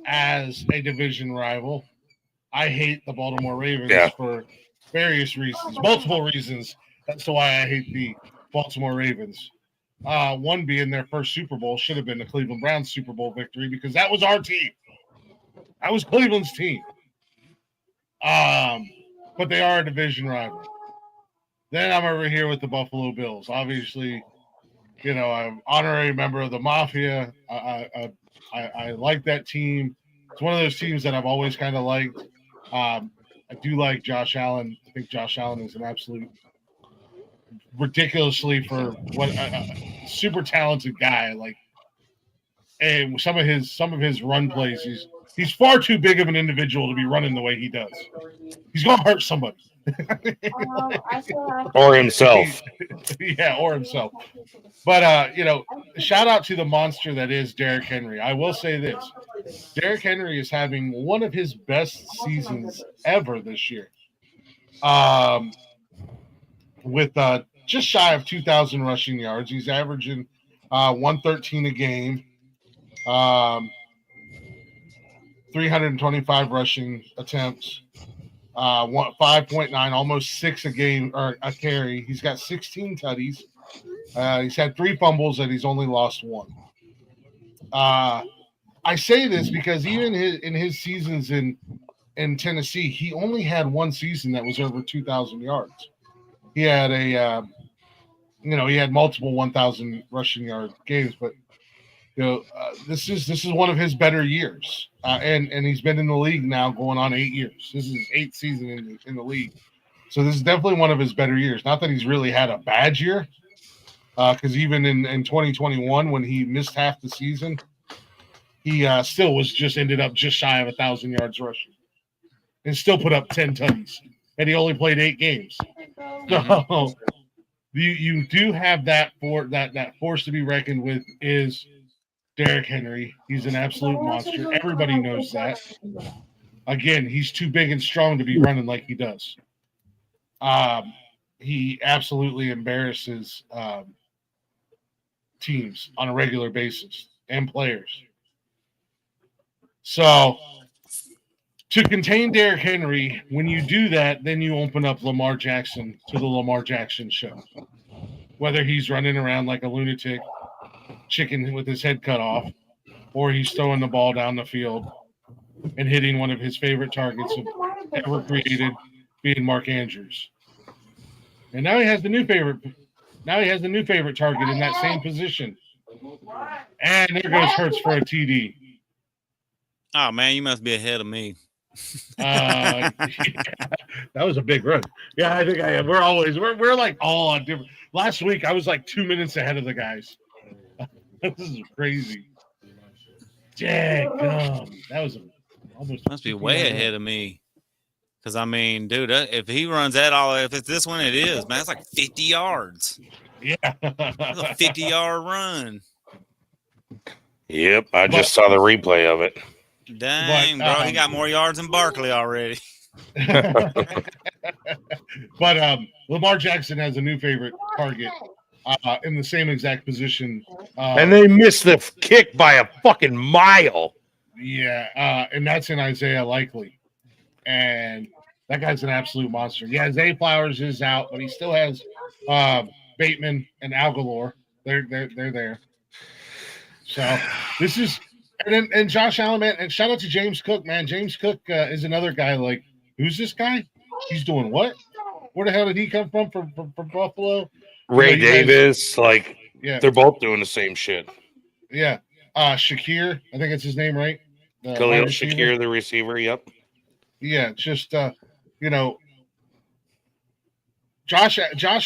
as a division rival, I hate the Baltimore Ravens for various reasons, multiple reasons. That's why I hate the Baltimore Ravens. One being their first Super Bowl should have been the Cleveland Browns Super Bowl victory because that was our team. That was Cleveland's team. But they are a division rival. Then I'm over here with the Buffalo Bills. Obviously, I'm an honorary member of the Mafia. I like that team. It's one of those teams that I've always kind of liked. I do like Josh Allen. I think Josh Allen is an absolute ridiculously for what a super talented guy. Like, and some of his run plays, he's far too big of an individual to be running the way he does. He's gonna hurt somebody. Or himself. Yeah, or himself. But shout out to the monster that is Derrick Henry. I will say this. Derrick Henry is having one of his best seasons ever this year. With just shy of 2,000 rushing yards. He's averaging 113 a game. 325 rushing attempts. 5.9, almost 6 a game or a carry. He's got 16 tutties. He's had 3 fumbles and he's only lost 1. I say this because even in his seasons in Tennessee, he only had one season that was over 2,000 yards. He had he had multiple 1,000 rushing yard games, but this is one of his better years, and he's been in the league now going on 8 years. This is his 8th season in the league, so this is definitely one of his better years. Not that he's really had a bad year, because even in 2021 when he missed half the season, he still ended up just shy of 1,000 yards rushing, and still put up 10 tutties, and he only played 8 games. So you do have that force to be reckoned with is Derrick Henry. He's an absolute monster. Everybody knows that. Again, he's too big and strong to be running like he does. He absolutely embarrasses teams on a regular basis. and players. So to contain Derrick Henry, when you do that, then you open up Lamar Jackson to the Lamar Jackson show. Whether he's running around like a lunatic chicken with his head cut off, or he's throwing the ball down the field and hitting one of his favorite targets ever created, being Mark Andrews. And now he has the new favorite. Now he has the new favorite target in that same position. And there goes Hurts for a TD. Oh man, you must be ahead of me. Yeah, that was a big run. Yeah, I think I am. We're like all on different. Last week I was like 2 minutes ahead of the guys. This is crazy. That was almost. Must be way ahead of me. Because I mean, dude, if he runs that all, if it's this one, it is, man. It's like 50 yards. Yeah, That's a 50-yard run. Yep, I just saw the replay of it. Dang, bro, he got more yards than Barkley already. But Lamar Jackson has a new favorite target in the same exact position. And they missed the kick by a fucking mile. Yeah, and that's in Isaiah Likely. And that guy's an absolute monster. Yeah, Zay Flowers is out, but he still has Bateman and Algalore. They're there. So this is and Josh Allen, man, and shout out to James Cook, man. James Cook is another guy. Like, who's this guy? He's doing what? Where the hell did he come from Buffalo? Ray Davis, yeah, they're both doing the same shit. Yeah. Shakir, I think it's his name, right? Khalil Shakir, the receiver. Yep. Yeah, just Josh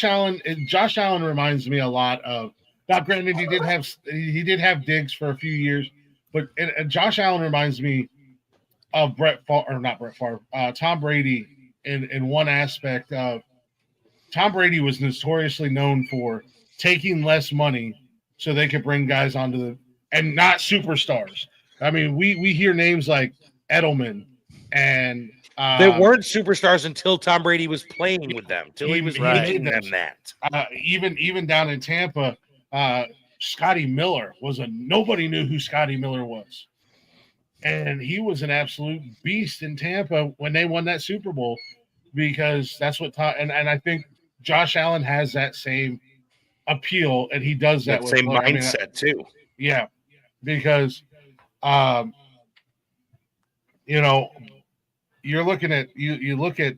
Allen. Josh Allen reminds me a lot of. Now, granted, he did have Diggs for a few years, but Josh Allen reminds me of Tom Brady in one aspect of. Tom Brady was notoriously known for taking less money so they could bring guys onto and not superstars. I mean, we hear names like Edelman and they weren't superstars until Tom Brady was playing with them, till he was making them that. Even down in Tampa, Scotty Miller nobody knew who Scotty Miller was, and he was an absolute beast in Tampa when they won that Super Bowl, because that's what and I think Josh Allen has that same appeal, and he does that with same mindset too. Yeah, because you're looking at you look at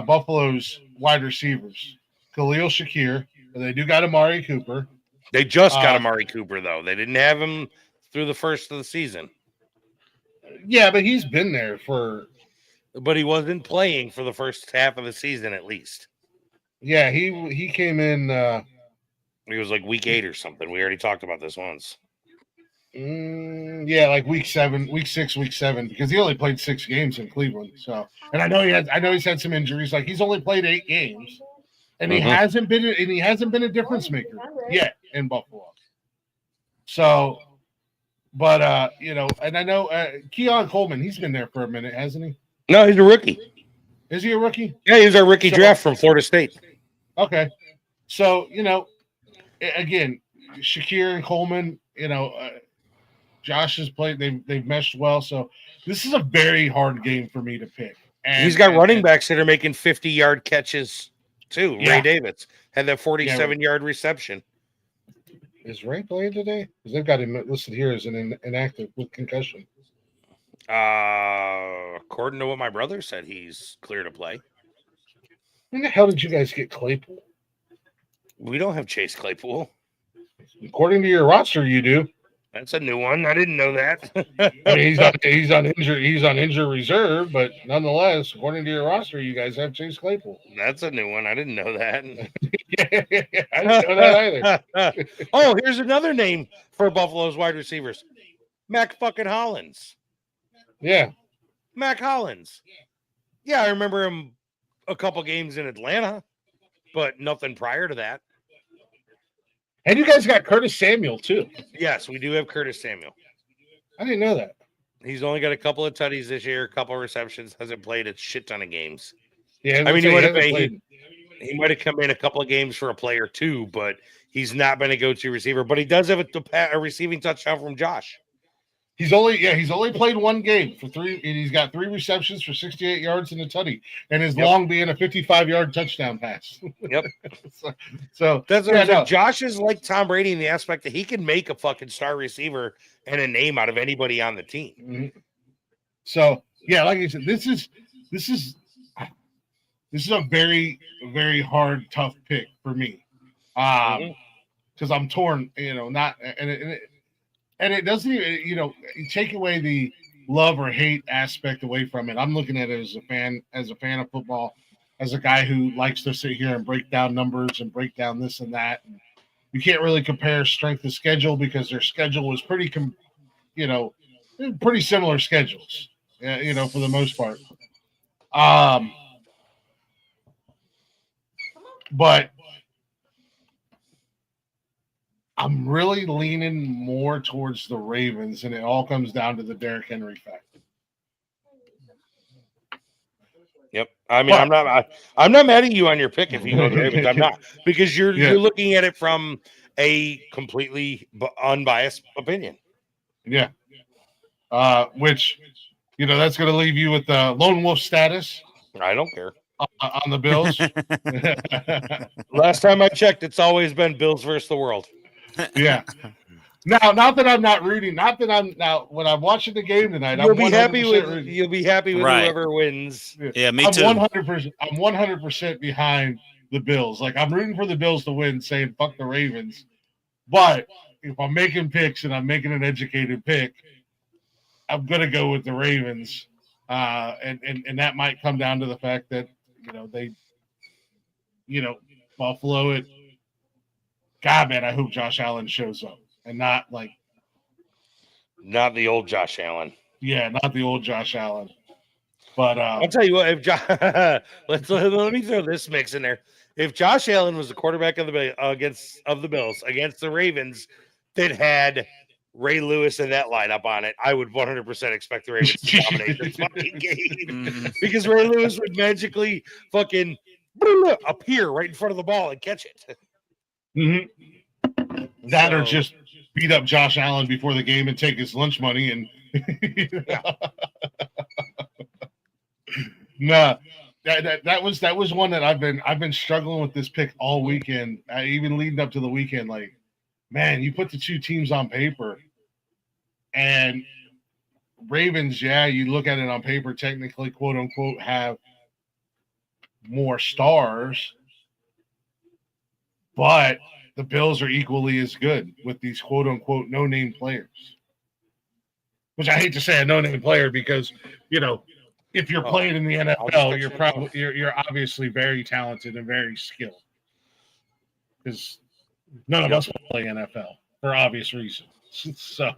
Buffalo's wide receivers, Khalil Shakir. They do got Amari Cooper. They just got Amari Cooper though. They didn't have him through the first of the season. Yeah, but he's been there but he wasn't playing for the first half of the season at least. Yeah, he came in. He was like week 8 or something. We already talked about this once. Yeah, like week 6, week 7, because he only played 6 games in Cleveland. So, and I know he's had some injuries. Like, he's only played 8 games, and he hasn't been a difference maker yet in Buffalo. So, but and I know Keon Coleman, he's been there for a minute, hasn't he? No, he's a rookie. Is he a rookie? Yeah, he's our rookie draft from Florida State. Okay, so again, Shakir and Coleman, Josh has played. They've meshed well. So this is a very hard game for me to pick. And he's got running backs that are making 50-yard catches too. Yeah. Ray Davis had that 47-yard reception. Is Ray playing today? Because they've got him listed here as an inactive with concussion. According to what my brother said, he's clear to play. When the hell did you guys get Claypool? We don't have Chase Claypool. According to your roster, you do. That's a new one. I didn't know that. I mean, he's on injury reserve, but nonetheless, according to your roster, you guys have Chase Claypool. That's a new one. I didn't know that. I didn't know that either. Oh, here's another name for Buffalo's wide receivers. Mac fucking Hollins. Yeah. Mac Hollins. Yeah, I remember him a couple games in Atlanta, but nothing prior to that. And you guys got Curtis Samuel, too. Yes, we do have Curtis Samuel. I didn't know that. He's only got a couple of tutties this year, a couple of receptions, hasn't played a shit ton of games. Yeah, I mean, He might have come in a couple of games for a play or two, but he's not been a go-to receiver. But he does have a receiving touchdown from Josh. He's only played one game for 3, and he's got 3 receptions for 68 yards and a tutty, and his long being a 55-yard touchdown pass. Yep. so That's what yeah, I'm saying. no. Josh is like Tom Brady in the aspect that he can make a fucking star receiver and a name out of anybody on the team. Mm-hmm. So yeah, like I said, this is a very, very hard, tough pick for me. Because I'm torn, not and it doesn't even, you take away the love or hate aspect away from it. I'm looking at it as a fan of football, as a guy who likes to sit here and break down numbers and break down this and that. And you can't really compare strength of schedule because their schedule was pretty similar schedules, for the most part. But I'm really leaning more towards the Ravens, and it all comes down to the Derrick Henry factor. Yep. I mean, I'm not mad at you on your pick if you go to the Ravens. I'm not, because you're looking at it from a completely unbiased opinion. Yeah. Which, that's going to leave you with the lone wolf status. I don't care. On the Bills. Last time I checked, it's always been Bills versus the world. Yeah. Now, not that I'm not rooting. Not that I'm now. When I'm watching the game tonight, you'll be happy with whoever wins. Yeah, me too. I'm 100% behind the Bills. Like, I'm rooting for the Bills to win, saying fuck the Ravens. But if I'm making picks and I'm making an educated pick, I'm gonna go with the Ravens. And that might come down to the fact that Buffalo. God, man, I hope Josh Allen shows up and not the old Josh Allen. Yeah, not the old Josh Allen. But I'll tell you what, if let me throw this mix in there. If Josh Allen was the quarterback of the Bills against the Ravens that had Ray Lewis in that lineup on it, I would 100% expect the Ravens to dominate the fucking game because Ray Lewis would magically fucking appear right in front of the ball and catch it. Mm-hmm. Or just beat up Josh Allen before the game and take his lunch money and no, that was one that I've been struggling with this pick all weekend. Even leading up to the weekend, like, man, you put the two teams on paper, and Ravens, you look at it on paper, technically, quote unquote, have more stars. But the Bills are equally as good with these quote unquote no-name players. Which I hate to say a no-name player because, if you're playing in the NFL, you're obviously very talented and very skilled. Because none of us play NFL for obvious reasons. So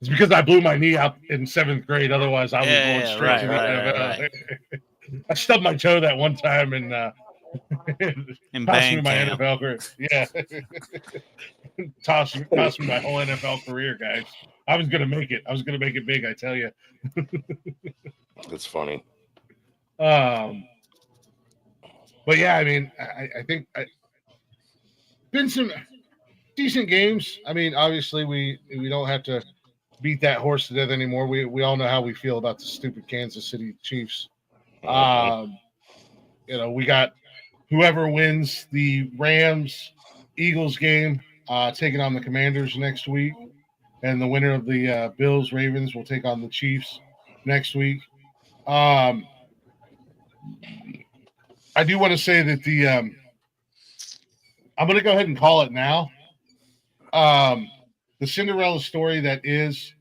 it's because I blew my knee out in 7th grade. Otherwise, I was going straight to the NFL. Right. I stubbed my toe that one time and tossed me my NFL career. Yeah. tossed me my whole NFL career, guys. I was gonna make it. I was gonna make it big, I tell you. That's funny. But yeah, I mean, I think been some decent games. I mean, obviously we don't have to beat that horse to death anymore. We all know how we feel about the stupid Kansas City Chiefs. We got whoever wins the Rams-Eagles game taking on the Commanders next week, and the winner of the Bills-Ravens will take on the Chiefs next week. I do want to say that I'm going to go ahead and call it now. The Cinderella story that is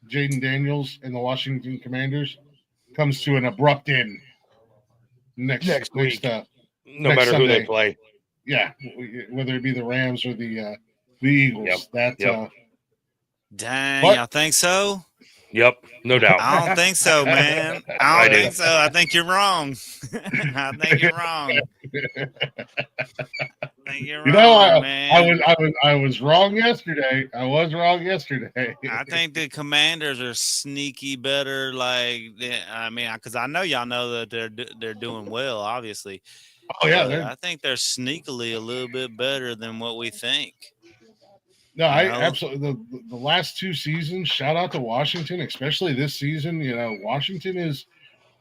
Jaden Daniels and the Washington Commanders comes to an abrupt end next week. No matter Sunday. who they play. Yeah, whether it be the Rams or the Eagles. Dang, y'all think so? Yep, no doubt. I don't think so, man. I don't think so. I think you're wrong. I think you're wrong. think you're You know, wrong, man. I was wrong yesterday. I was wrong yesterday. I think the Commanders are sneaky better. Because I know y'all know that they're doing well, obviously. Oh yeah, But I think they're sneakily a little bit better than what we think. no, I know? absolutely the last 2 seasons. Shout out to Washington, especially this season. You know, Washington is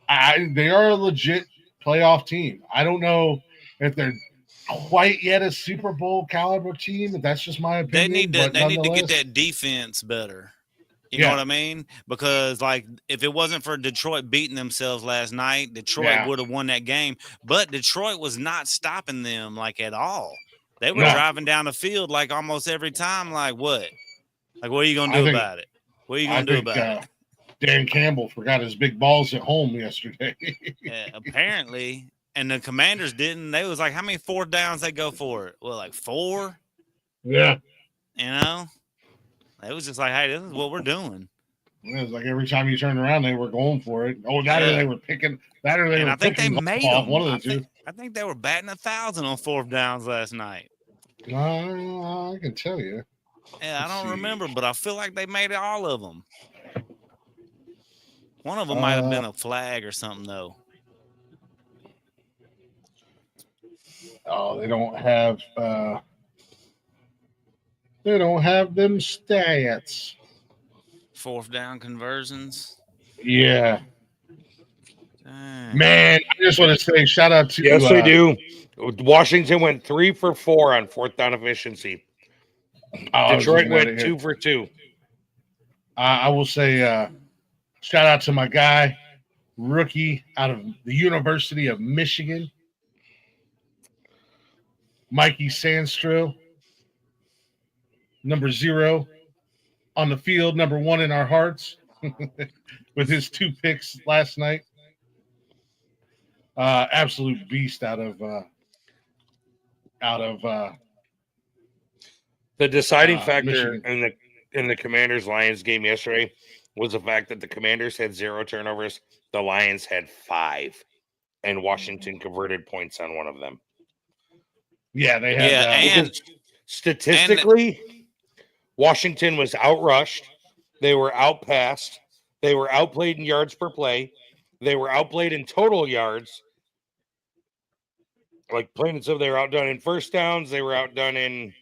they are a legit playoff team. I don't know if they're quite yet a Super Bowl caliber team. That's just my opinion. They need to get that defense better. You know what I mean? Because if it wasn't for Detroit beating themselves last night, Detroit would have won that game. But Detroit was not stopping them at all. They were driving down the field almost every time. What? What are you gonna do about it? What are you gonna do about it? Dan Campbell forgot his big balls at home yesterday. Apparently. And the Commanders didn't. They was how many 4th downs they go for it? Well, 4? Yeah. You know? It was just hey, this is what we're doing. It was every time you turn around, they were going for it. Oh, that or they were picking. That or they were. I think they made them. One of the two. I think they were batting 1,000 on 4th downs last night. I can tell you. Yeah, I don't remember, but I feel like they made all of them. One of them might have been a flag or something, though. Oh, they don't have. They don't have them stats. 4th down conversions. Yeah. Dang. Man, I just want to say shout out to yes, they do. Washington went 3 for 4 on 4th down efficiency. Detroit went 2 for 2. I will say shout out to my guy, rookie out of the University of Michigan, Mikey Sandstro, number 0 on the field, number 1 in our hearts, with his 2 picks last night. Absolute beast out of the deciding factor in the Commanders Lions game yesterday was the fact that the Commanders had 0 turnovers, the Lions had 5, and Washington converted points on one of them. Yeah, they had. And statistically, Washington was outrushed. They were outpassed. They were outplayed in yards per play. They were outplayed in total yards. Plain and simple, they were outdone in 1st downs. They were outdone in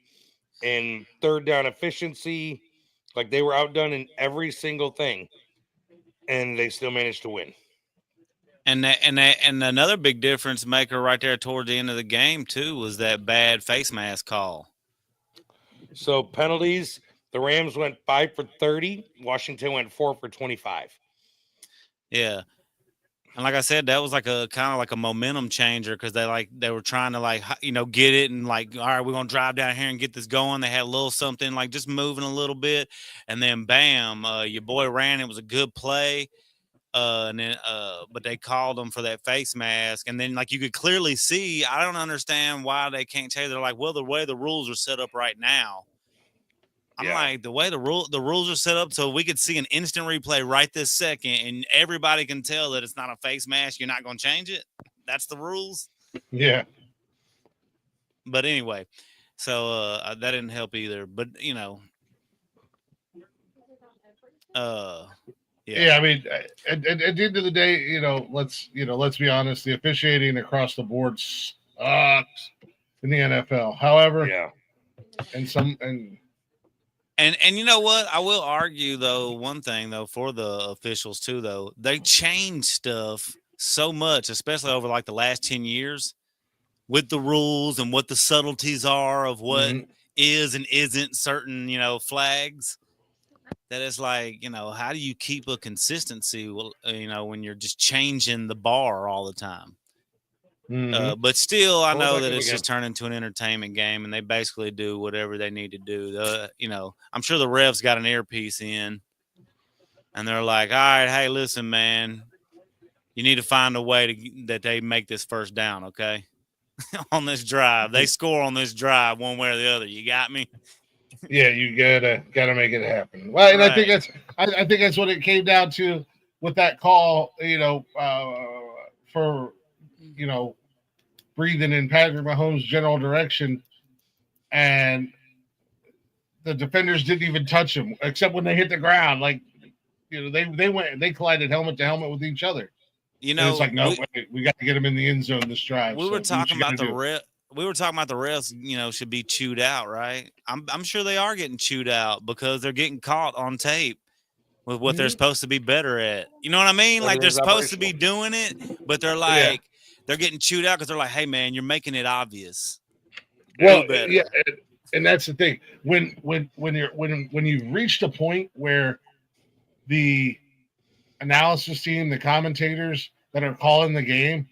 3rd down efficiency. They were outdone in every single thing, and they still managed to win. And another big difference maker right there toward the end of the game too was that bad face mask call. So penalties, the Rams went 5 for 30. Washington went 4 for 25. Yeah. And like I said, that was a kind of a momentum changer because they were trying to get it and all right, we're gonna drive down here and get this going. They had a little something just moving a little bit, and then bam, your boy ran. It was a good play, and then but they called him for that face mask, and then you could clearly see. I don't understand why they can't tell you. They're well, the way the rules are set up right now. I'm the way the rules are set up so we could see an instant replay right this second and everybody can tell that it's not a face mask. You're not going to change it. That's the rules. Yeah. But anyway, so that didn't help either. But, yeah, I mean, at the end of the day, let's be honest. The officiating across the board sucks in the NFL. However, And you know what? I will argue, though, one thing, though, for the officials, too, though. They change stuff so much, especially over, the last 10 years, with the rules and what the subtleties are of what is and isn't certain, flags, that it's how do you keep a consistency, when you're just changing the bar all the time? But still, I know that it's just turned into an entertainment game, and they basically do whatever they need to do. I'm sure the refs got an earpiece in, and they're like, "All right, hey, listen, man, you need to find a way that they make this 1st down, okay? On this drive, they score on this drive, one way or the other. You got me?" Yeah, you gotta make it happen. Well, and right. I think that's what it came down to with that call. For breathing in Patrick Mahomes' general direction and the defenders didn't even touch him except when they hit the ground. Like, they collided helmet to helmet with each other. You And it's know, like, no, we got to get him in the end zone this drive. we So were do what talking you about gotta the do. we were talking about the refs, should be chewed out, right? I'm sure they are getting chewed out because they're getting caught on tape with what they're supposed to be better at. You know what I mean? Like they're Everything's supposed to be operational. doing it, but they're like they're getting chewed out because they're like, hey man, you're making it obvious. Well, Do better. yeah, and that's the thing. When you've reached a point where the analysis team, the commentators that are calling the game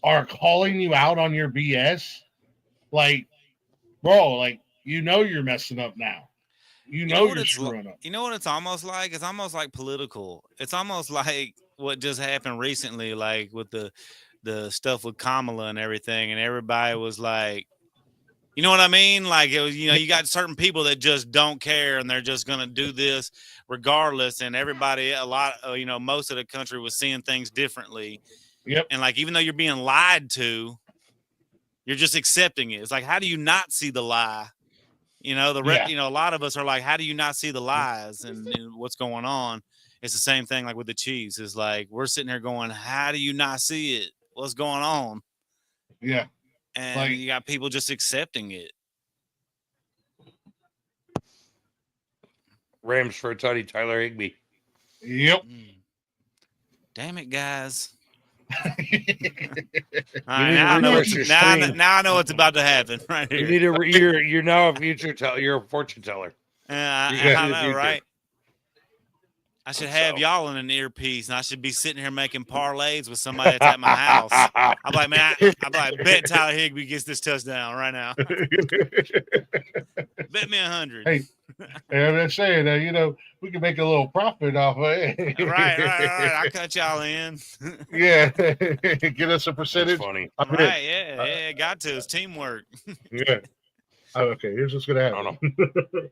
are calling you out on your BS, like, bro, like, you're messing up now. You know what You're it's screwing up. you know what it's almost like? It's almost like political. It's almost like what just happened recently, like with the stuff with Kamala and everything, and everybody was like, you know what I mean? Like it was, you got certain people that just don't care and they're just gonna do this regardless, and everybody, most of the country was seeing things differently. Yep. And like even though you're being lied to, you're just accepting it. It's like, how do you not see the lie? A lot of us are like, how do you not see the lies and what's going on? It's the same thing like with the Chiefs. It's like we're sitting here going, how do you not see it? What's going on? Yeah. And Like, you got people just accepting it. Rams for a tutty, Tyler Higbee. yep. Damn it, guys. All You right, need to now I know refresh your screen. now I know what's about to happen right You here. need you're now a future teller. You're a fortune teller. I You can see the know, future. right? I should have So. y'all in an earpiece, and I should be sitting here making parlays with somebody that's at my house. I'm like, man, I'm like, bet Tyler Higbee gets this touchdown right now. Bet me 100. Hey, and I'm saying, we can make a little profit off of it. Right. I cut y'all in. Yeah. Get us a percentage. That's funny. Right, yeah, got to. It's teamwork. Yeah. Okay, here's what's going to I happen. don't know.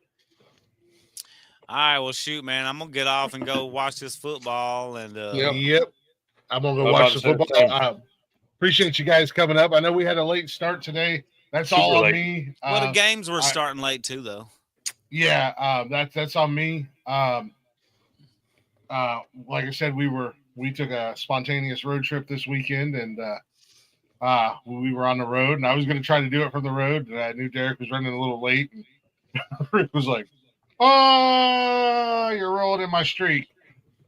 All right, well, shoot, man. I'm going to get off and go watch this football. And Yep. I'm going to go I'm watch the about to say the football. Appreciate you guys coming up. I know we had a late start today. That's Super all on late. me. well, the games were starting late, too, though. Yeah, that's on me. Like I said, we took a spontaneous road trip this weekend, and we were on the road, and I was going to try to do it from the road, and I knew Derek was running a little late, and Rick was like, "Oh, you're rolling in my streak,"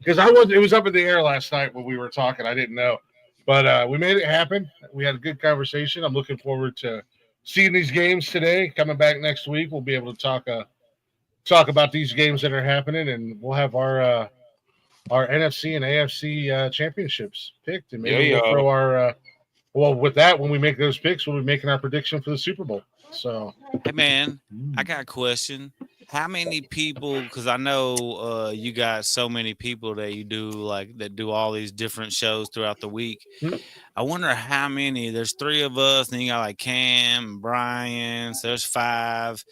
because it was up in the air last night when we were talking. I didn't know, but we made it happen. We had a good conversation. I'm looking forward to seeing these games today. Coming back next week, we'll be able to talk about these games that are happening, and we'll have our NFC and AFC championships picked, and maybe we'll throw our with that, when we make those picks, we'll be making our prediction for the Super Bowl. So, hey man, I got a question. How many people? Because I know you got so many people that you do that do all these different shows throughout the week. I wonder how many. There's 3 of us, and you got like Cam and Brian. So there's 5.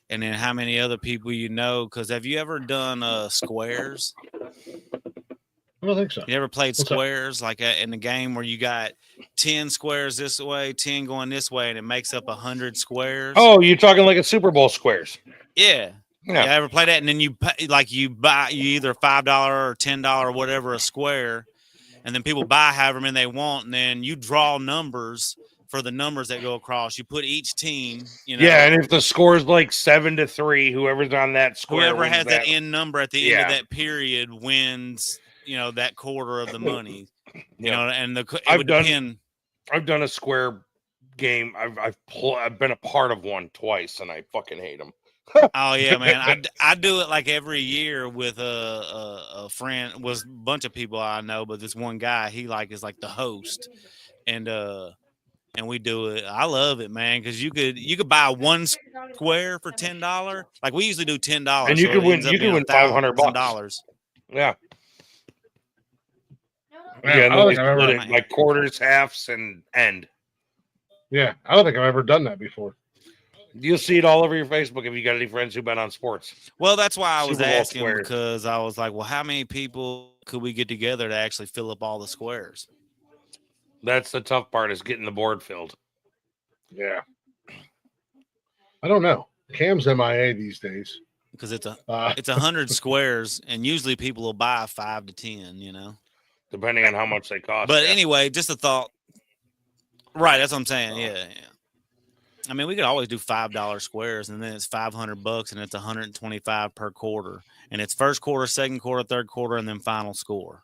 And then how many other people you know? Because have you ever done squares? I don't think so. You ever played What's squares like in the game where you got 10 squares this way, 10 going this way, and it makes up 100 squares? Oh, you're talking like a Super Bowl squares. Yeah. Yeah. You ever play that? And then you either $5 or $10 or whatever a square, and then people buy however many they want, and then you draw numbers for the numbers that go across. You put each team, Yeah, and if the score is like 7-3, whoever's on that square, whoever has that end number at the end of Yeah. that period wins, that quarter of the money. Yeah. And it would depend. I've done a square game. I've been a part of one twice, and I fucking hate them. Oh yeah, man. I do it like every year with a friend. Was a bunch of people I know, but this one guy, he is like the host, and we do it. I love it, man, because you could buy one square for $10. Like we usually do $10, and you so could it win. ends up You could being win $500. $1,000. Yeah. Yeah, Yeah, I and don't then think I've they ever. split it like quarters, halves, and end. Yeah, I don't think I've ever done that before. You'll see it all over your Facebook if you got any friends who bet on sports. Well, that's why I was Super Bowl asking, squares. because I was like, well, how many people could we get together to actually fill up all the squares? That's the tough part, is getting the board filled. Yeah. I don't know. Cam's MIA these days. Because it's 100 squares, and usually people will buy 5 to 10, depending on how much they cost. But anyway, just a thought. Right, that's what I'm saying. Yeah. I mean, we could always do $5 squares, and then it's $500, and it's 125 per quarter, and it's first quarter, second quarter, third quarter, and then final score.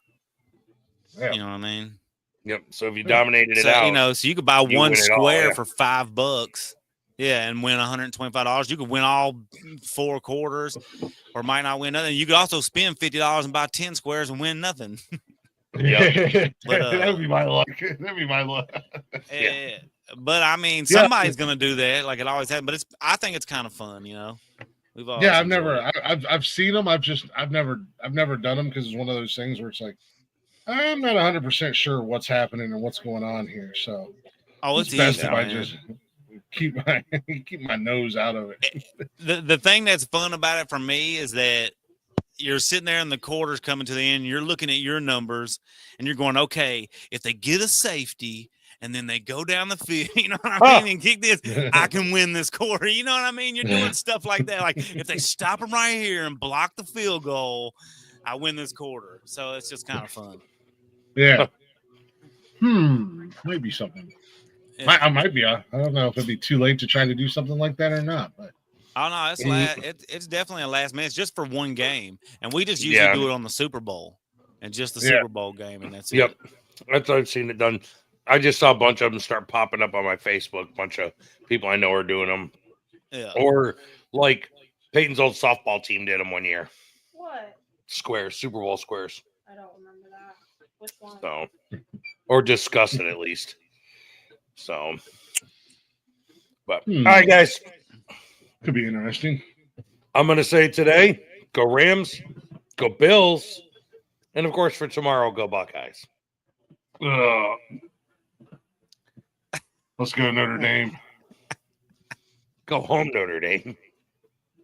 Yeah. You know what I mean? Yep. So if you dominated it out, so you could buy you one win it all, square yeah. for $5. Yeah, and win $125. You could win all 4 quarters, or might not win nothing. You could also spend $50 and buy 10 squares and win nothing. Yeah, But, that'd be my luck. That'd be my luck. Yeah. But I mean, somebody's gonna do that, like it always has. But I think it's kind of fun, We've always I've seen them. I've never done them because it's one of those things where it's like I'm not 100% sure what's happening and what's going on here. So it's best easy, if I man. just keep my nose out of it. The thing that's fun about it for me is that you're sitting there in the quarters coming to the end. You're looking at your numbers and you're going, okay, if they get a safety and then they go down the field, you know what I mean, and kick this, I can win this quarter. You know what I mean? You're doing stuff like that. Like if they stop them right here and block the field goal, I win this quarter. So it's just kind of fun. Yeah. Might be something. Yeah. I might be. I don't know if it'd be too late to try to do something like that or not. But oh no, it's definitely a last minute. It's just for one game, and we just usually do it on the Super Bowl and just the Super Bowl game, and that's it. Yep, that's what I've seen it done. I just saw a bunch of them start popping up on my Facebook. A bunch of people I know are doing them. Yeah. Or like Peyton's old softball team did them one year. What? Squares, Super Bowl squares. I don't remember that. Which one? So, or discuss it at least. So, but all right, guys. Could be interesting. I'm going to say today, go Rams, go Bills, and of course for tomorrow, go Buckeyes. Let's go Notre Dame. Go home, Notre Dame.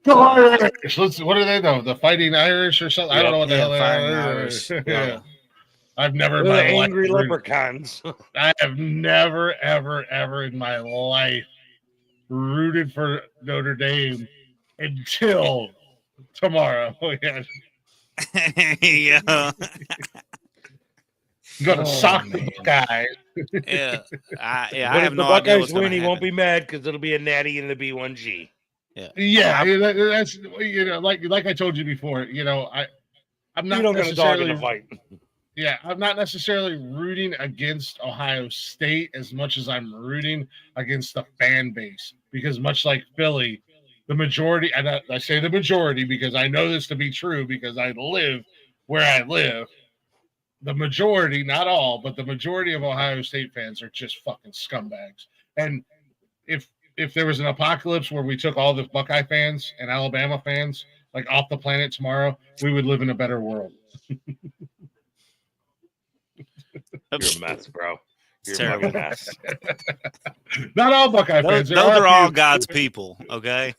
Go Irish. What are they though? The Fighting Irish or something? I don't know what the hell they Fighting are. Irish. Yeah. I've never They're in the my angry life leprechauns. I have never, ever in my life rooted for Notre Dame until tomorrow. Yeah. Yeah. I'm gonna sock the guy. Yeah. I But have if the no idea Buckeyes what's going win, to he happen. won't be mad because it'll be a natty in the B1G. Yeah, that's like I told you before. I'm not You don't got a dog in necessarily the fight. Yeah, I'm not necessarily rooting against Ohio State as much as I'm rooting against the fan base because much like Philly, the majority, and I say the majority because I know this to be true because I live where I live. The majority, not all, but the majority of Ohio State fans are just fucking scumbags. And if there was an apocalypse where we took all the Buckeye fans and Alabama fans like off the planet tomorrow, we would live in a better world. You're a mess, bro. You're terrible. a mess. Not all Buckeye fans. Those There are all few. God's people, okay?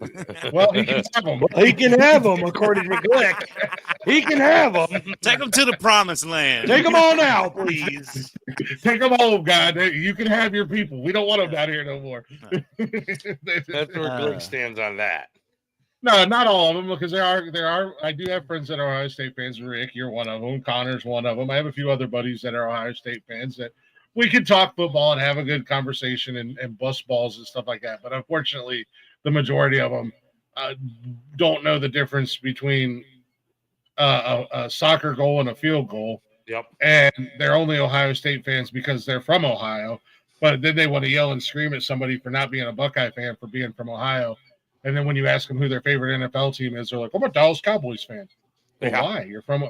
Well, he can have them. He can have them, according to Glick. He can have them. Take them to the promised land. Take them all now, please. Take them home, God. You can have your people. We don't want them down here no more. That's where Glick stands on that. No, not all of them, because there are. I do have friends that are Ohio State fans. Rick, you're one of them. Connor's one of them. I have a few other buddies that are Ohio State fans that we can talk football and have a good conversation and bust balls and stuff like that. But unfortunately, the majority of them don't know the difference between a soccer goal and a field goal. Yep. And they're only Ohio State fans because they're from Ohio. But then they want to yell and scream at somebody for not being a Buckeye fan for being from Ohio. And then when you ask them who their favorite NFL team is, they're like, "I'm a Dallas Cowboys fan." Well, Yeah. why? You're from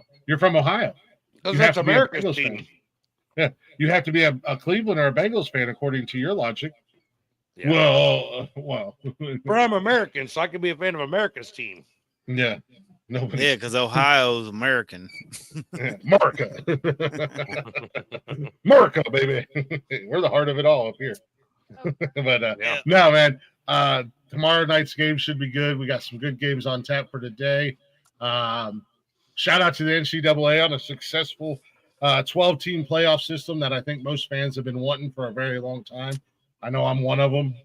Ohio. Because You that's have to be a America's Bengals team. fan. Yeah, you have to be a Cleveland or a Bengals fan according to your logic. Yeah. Well, But I'm American, so I can be a fan of America's team. yeah. Nobody. Yeah, because Ohio's American. Yeah. America, America, baby. We're the heart of it all up here. But Yeah. no, man. Tomorrow night's game should be good. We got some good games on tap for today. Shout out to the NCAA on a successful 12-team playoff system that I think most fans have been wanting for a very long time. I know I'm one of them.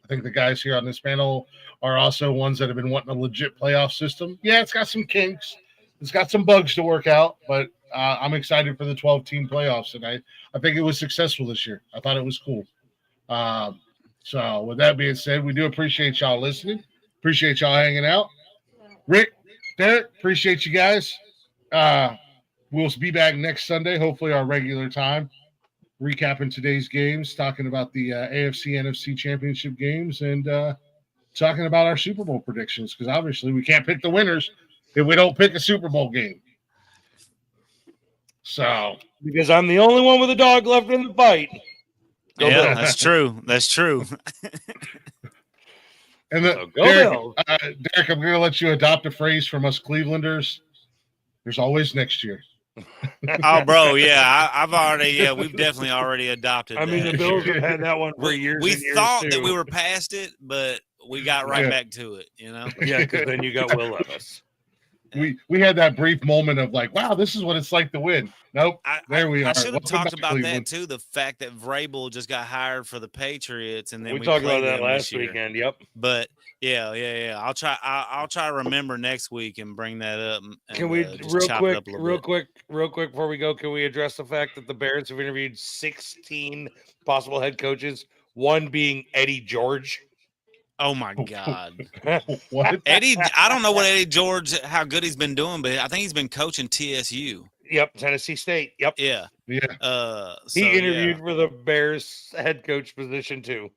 I think the guys here on this panel are also ones that have been wanting a legit playoff system. Yeah, it's got some kinks. It's got some bugs to work out, but I'm excited for the 12-team playoffs, and I think it was successful this year. I thought it was cool. So with that being said, we do appreciate y'all listening. Appreciate y'all hanging out. Rick, Derek, appreciate you guys. We'll be back next Sunday, hopefully our regular time, recapping today's games, talking about the AFC, NFC championship games, and talking about our Super Bowl predictions, because obviously we can't pick the winners if we don't pick a Super Bowl game. So, because I'm the only one with a dog left in the fight. Go Yeah, Bills. that's true. That's true. And So go Derek, Bills. Derek, I'm going to let you adopt a phrase from us Clevelanders. There's always next year. Oh, bro, yeah, we've definitely already adopted. I mean, that. the Bills have had that one for years. We and years thought too. that we were past it, but we got right back to it. You know. Yeah, because then you got Will Levis. We had that brief moment of like, wow, this is what it's like to win. Nope. There we are. I should have Welcome talked back, about Cleveland. that too. The fact that Vrabel just got hired for the Patriots, and then We we talked about played that them last this year. weekend. Yep. But yeah. I'll try. I'll try to remember next week and bring that up. And, Can we just real chop it quick up a little bit. before we go? Can we address the fact that the Bears have interviewed 16 possible head coaches, one being Eddie George? Oh my God, What? Eddie! I don't know what Eddie George, how good he's been doing, but I think he's been coaching TSU. Yep, Tennessee State. Yep. Yeah. Yeah. He interviewed for the Bears head coach position too.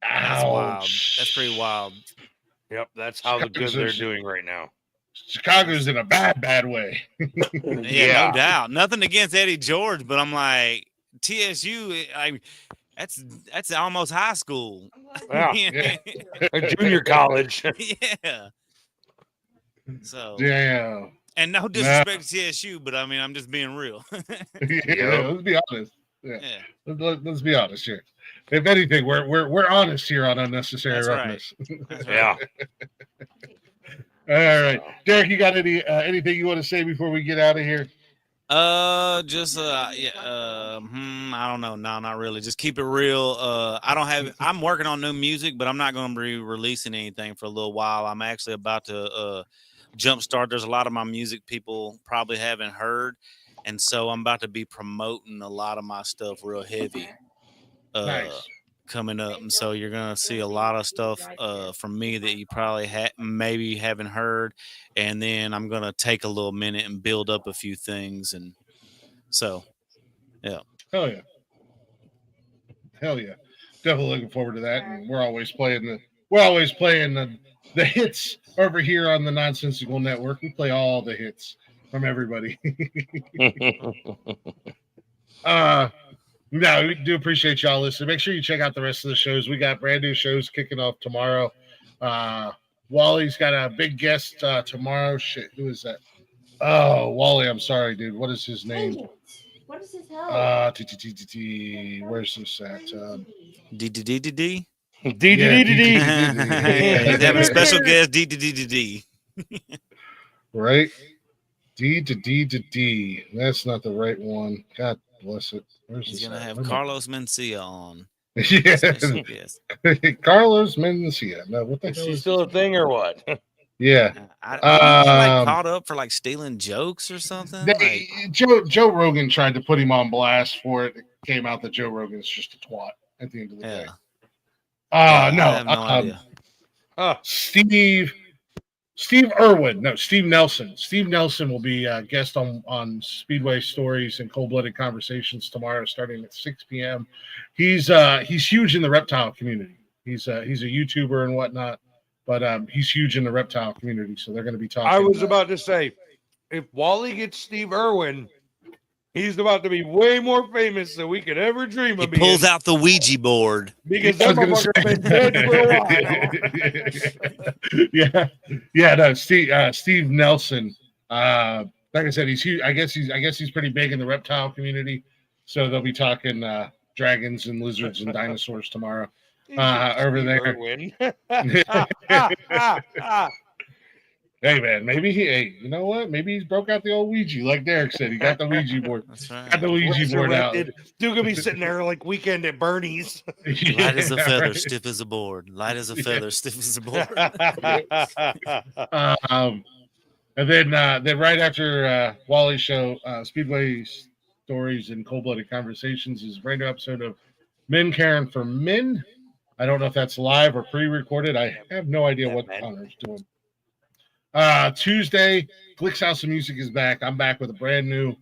That's wild. Ouch. That's pretty wild. Yep, that's how good they're doing right now. Chicago's in a bad way. Yeah, no doubt. Nothing against Eddie George, but I'm like TSU. That's almost high school. Yeah. Yeah. A junior college. Yeah. So Yeah. and no disrespect to TSU, but I mean I'm just being real. Yeah. Let's be honest. Yeah. Yeah. Let's be honest here. If anything, we're honest here on unnecessary That's roughness. That's right. Yeah. All right, Derek, you got anything you want to say before we get out of here? I don't know. No, not really. Just keep it real. I'm working on new music, but I'm not going to be releasing anything for a little while. I'm actually about to jumpstart. There's a lot of my music people probably haven't heard, and so I'm about to be promoting a lot of my stuff real heavy. Nice. Coming up, and so you're gonna see a lot of stuff from me that you probably maybe haven't heard, and then I'm gonna take a little minute and build up a few things, and so Hell yeah. Definitely looking forward to that. And we're always playing the hits over here on the Nonsensical Network. We play all the hits from everybody. No, we do appreciate y'all listening. Make sure you check out the rest of the shows. We got brand new shows kicking off tomorrow. Wally's got a big guest tomorrow. Shit, who is that? Oh, Wally, I'm sorry, dude. What is his name? What is his hell? Where's this at? D. D. He's having a special guest. D. Right? D. That's not the right one. God bless it. Where's He's this gonna at? have Carlos Mencia on. Yeah. Special guest. Carlos Mencia. No, what the Is hell she is still a thing or what? Yeah. I like caught up for like stealing jokes or something. Joe Rogan tried to put him on blast for it. It came out that Joe Rogan's just a twat at the end of the day. I have no idea. Steve Irwin. No, Steve Nelson. Steve Nelson will be a guest on Speedway Stories and Cold Blooded Conversations tomorrow, starting at 6 p.m. He's huge in the reptile community. He's a YouTuber and whatnot, but he's huge in the reptile community. So they're going to be talking. I was about to say, if Wally gets Steve Irwin, he's about to be way more famous than we could ever dream of. He pulls out the Ouija board because that motherfucker's been dead for a while. Yeah. No, Steve Nelson. Like I said, he's huge. I guess he's pretty big in the reptile community. So they'll be talking dragons and lizards and dinosaurs tomorrow over there. Hey man, maybe you know what? Maybe he's broke out the old Ouija, like Derek said. He got the Ouija board. That's right. Got the Ouija board out. Resurrected. Dude gonna be sitting there like weekend at Bernie's. Light as a Yeah, feather, right. stiff as a board. Light as a feather, stiff as a board. And then right after Wally's show, Speedway Stories and Cold Blooded Conversations is a brand new episode of Men Caring for Men. I don't know if that's live or pre-recorded. I have no idea what Connor's doing. Tuesday, Glick's House of Music is back. I'm back with a brand new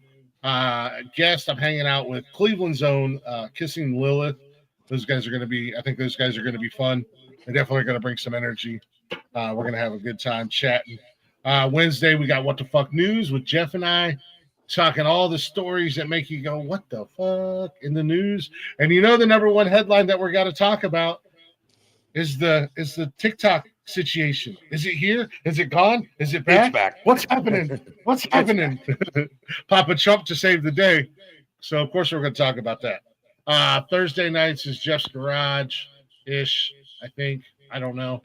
guest. I'm hanging out with Cleveland's own Kissing Lilith. Those guys are going to be, I think those guys are going to be fun. They're definitely going to bring some energy. We're going to have a good time chatting. Wednesday, we got What the Fuck News with Jeff and I talking all the stories that make you go, what the fuck in the news? And you know the number one headline that we're going to talk about is the TikTok situation. Is it here? Is it gone? Is it back? It's back. What's happening? What's happening? Papa Trump to save the day. So of course we're going to talk about that. Thursday nights is Jeff's Garage-ish, I think. I don't know.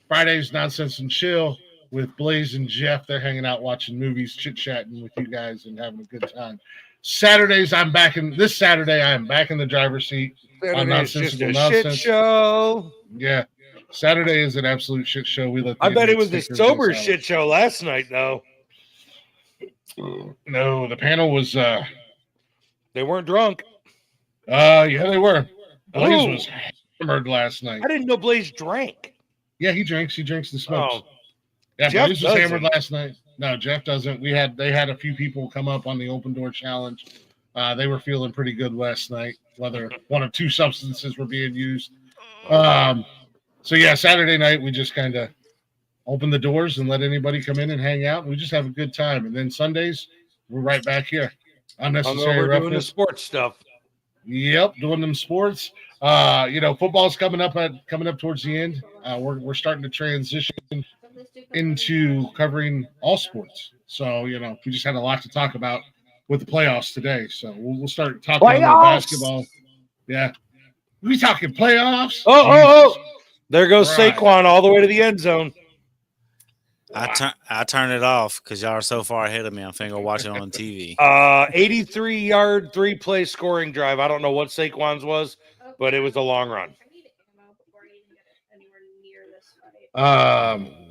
Friday's Nonsense and Chill with Blaze and Jeff. They're hanging out watching movies, chit-chatting with you guys and having a good time. Saturdays, this Saturday, I am back in the driver's seat. It's just a Nonsense. shit show. Yeah. Saturday is an absolute shit show. I bet it was a sober shit show last night, though. No, the panel was They weren't drunk. yeah, they were. Blaze Ooh. was hammered last night. I didn't know Blaze drank. Yeah, he drinks the smokes. Oh, Yeah, Jeff Blaze was hammered doesn't. last night. No, Jeff doesn't. They had a few people come up on the open door challenge. They were feeling pretty good last night, whether one of two substances were being used. So yeah, Saturday night we just kind of open the doors and let anybody come in and hang out. And we just have a good time. And then Sundays we're right back here. Unnecessary Hungover doing the roughness. sports stuff. Yep, doing them sports. Football's coming up towards the end. We're starting to transition into covering all sports. So, we just had a lot to talk about with the playoffs today. So we'll start talking about basketball. Yeah. We talking playoffs? Oh. There goes Right. Saquon all the way to the end zone. I turn it off because y'all are so far ahead of me. I'm finna go watch it on TV. 83-yard, 3-play scoring drive. I don't know what Saquon's was, but it was a long run.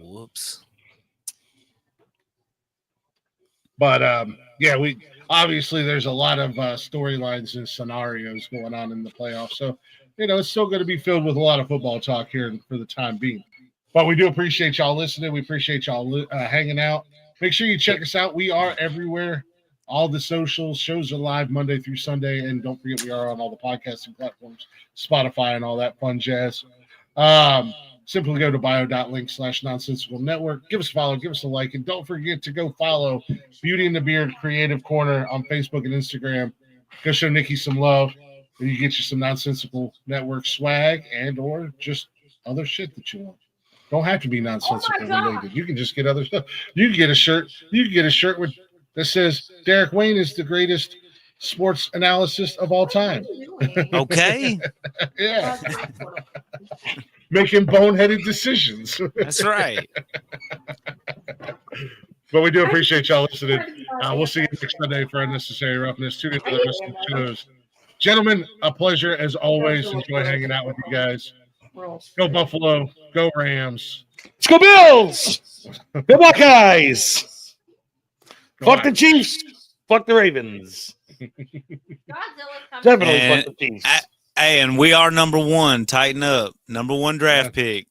Whoops. But we obviously there's a lot of storylines and scenarios going on in the playoffs. So, it's still going to be filled with a lot of football talk here for the time being. But we do appreciate y'all listening. We appreciate y'all hanging out. Make sure you check us out. We are everywhere. All the socials. Shows are live Monday through Sunday. And don't forget, we are on all the podcasting platforms, Spotify, and all that fun jazz. Simply go to bio.link/nonsensical network. Give us a follow. Give us a like. And don't forget to go follow Beauty and the Beard Creative Corner on Facebook and Instagram. Go show Nikki some love. And you get you some Nonsensical Network swag and or just other shit that you want. Don't have to be nonsensical related. You can just get other stuff. You can get a shirt. You can get a shirt that says Derek Wayne is the greatest sports analyst of all time. Okay. Yeah. Making boneheaded decisions. That's right. But we do appreciate y'all listening. We'll see you next Sunday for Unnecessary Roughness. Tune in for the rest of the shows. Gentlemen, a pleasure as always. Enjoy hanging out with you guys. Go Buffalo. Go Rams. Let's go Bills. Go Buckeyes. Fuck the Chiefs. Fuck the Ravens. Definitely And fuck the Chiefs. And we are number one. Tighten up. Number one draft pick.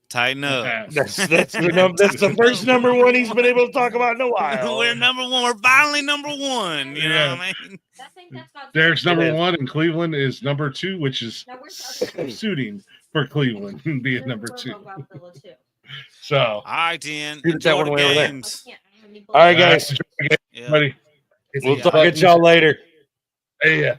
Tighten up. That's the first number one he's been able to talk about in a while. We're number one. We're finally number one. You know what I mean? Derek's number one, and Cleveland is number two, which is suiting for Cleveland being number two. So, All right, then. Shoot it that Enjoy one the way over there. games. All right, guys. Yeah. buddy. We'll talk at y'all later. Yeah.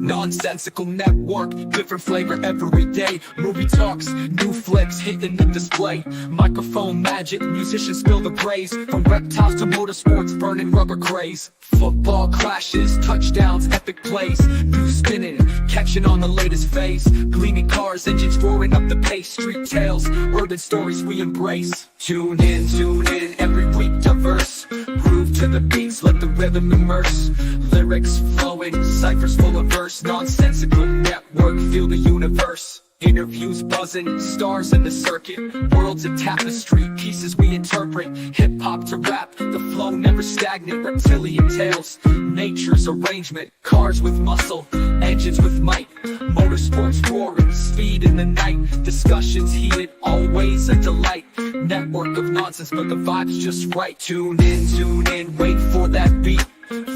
Nonsensical network, different flavor every day. Movie talks, new flicks hitting the display. Microphone magic, musicians spill the praise. From reptiles to motorsports, burning rubber craze. Football clashes, touchdowns, epic plays. News spinning, catching on the latest phase. Gleaming cars, engines roaring up the pace. Street tales, urban stories we embrace. Tune in, every week diverse. Groove to the beats, let the rhythm immerse. Lyrics flowing, ciphers full of verse. Nonsensical network, feel the universe. Interviews buzzing, stars in the circuit. Worlds of tapestry, pieces we interpret. Hip-hop to rap, the flow never stagnant. Reptilian tales, nature's arrangement. Cars with muscle, engines with might. Motorsports roaring, speed in the night. Discussions heated, always a delight. Network of nonsense, but the vibe's just right. Tune in, wait for that beat.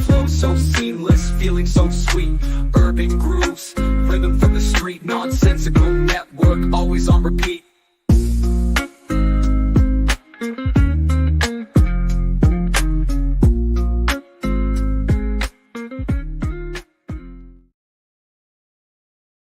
Flow so seamless.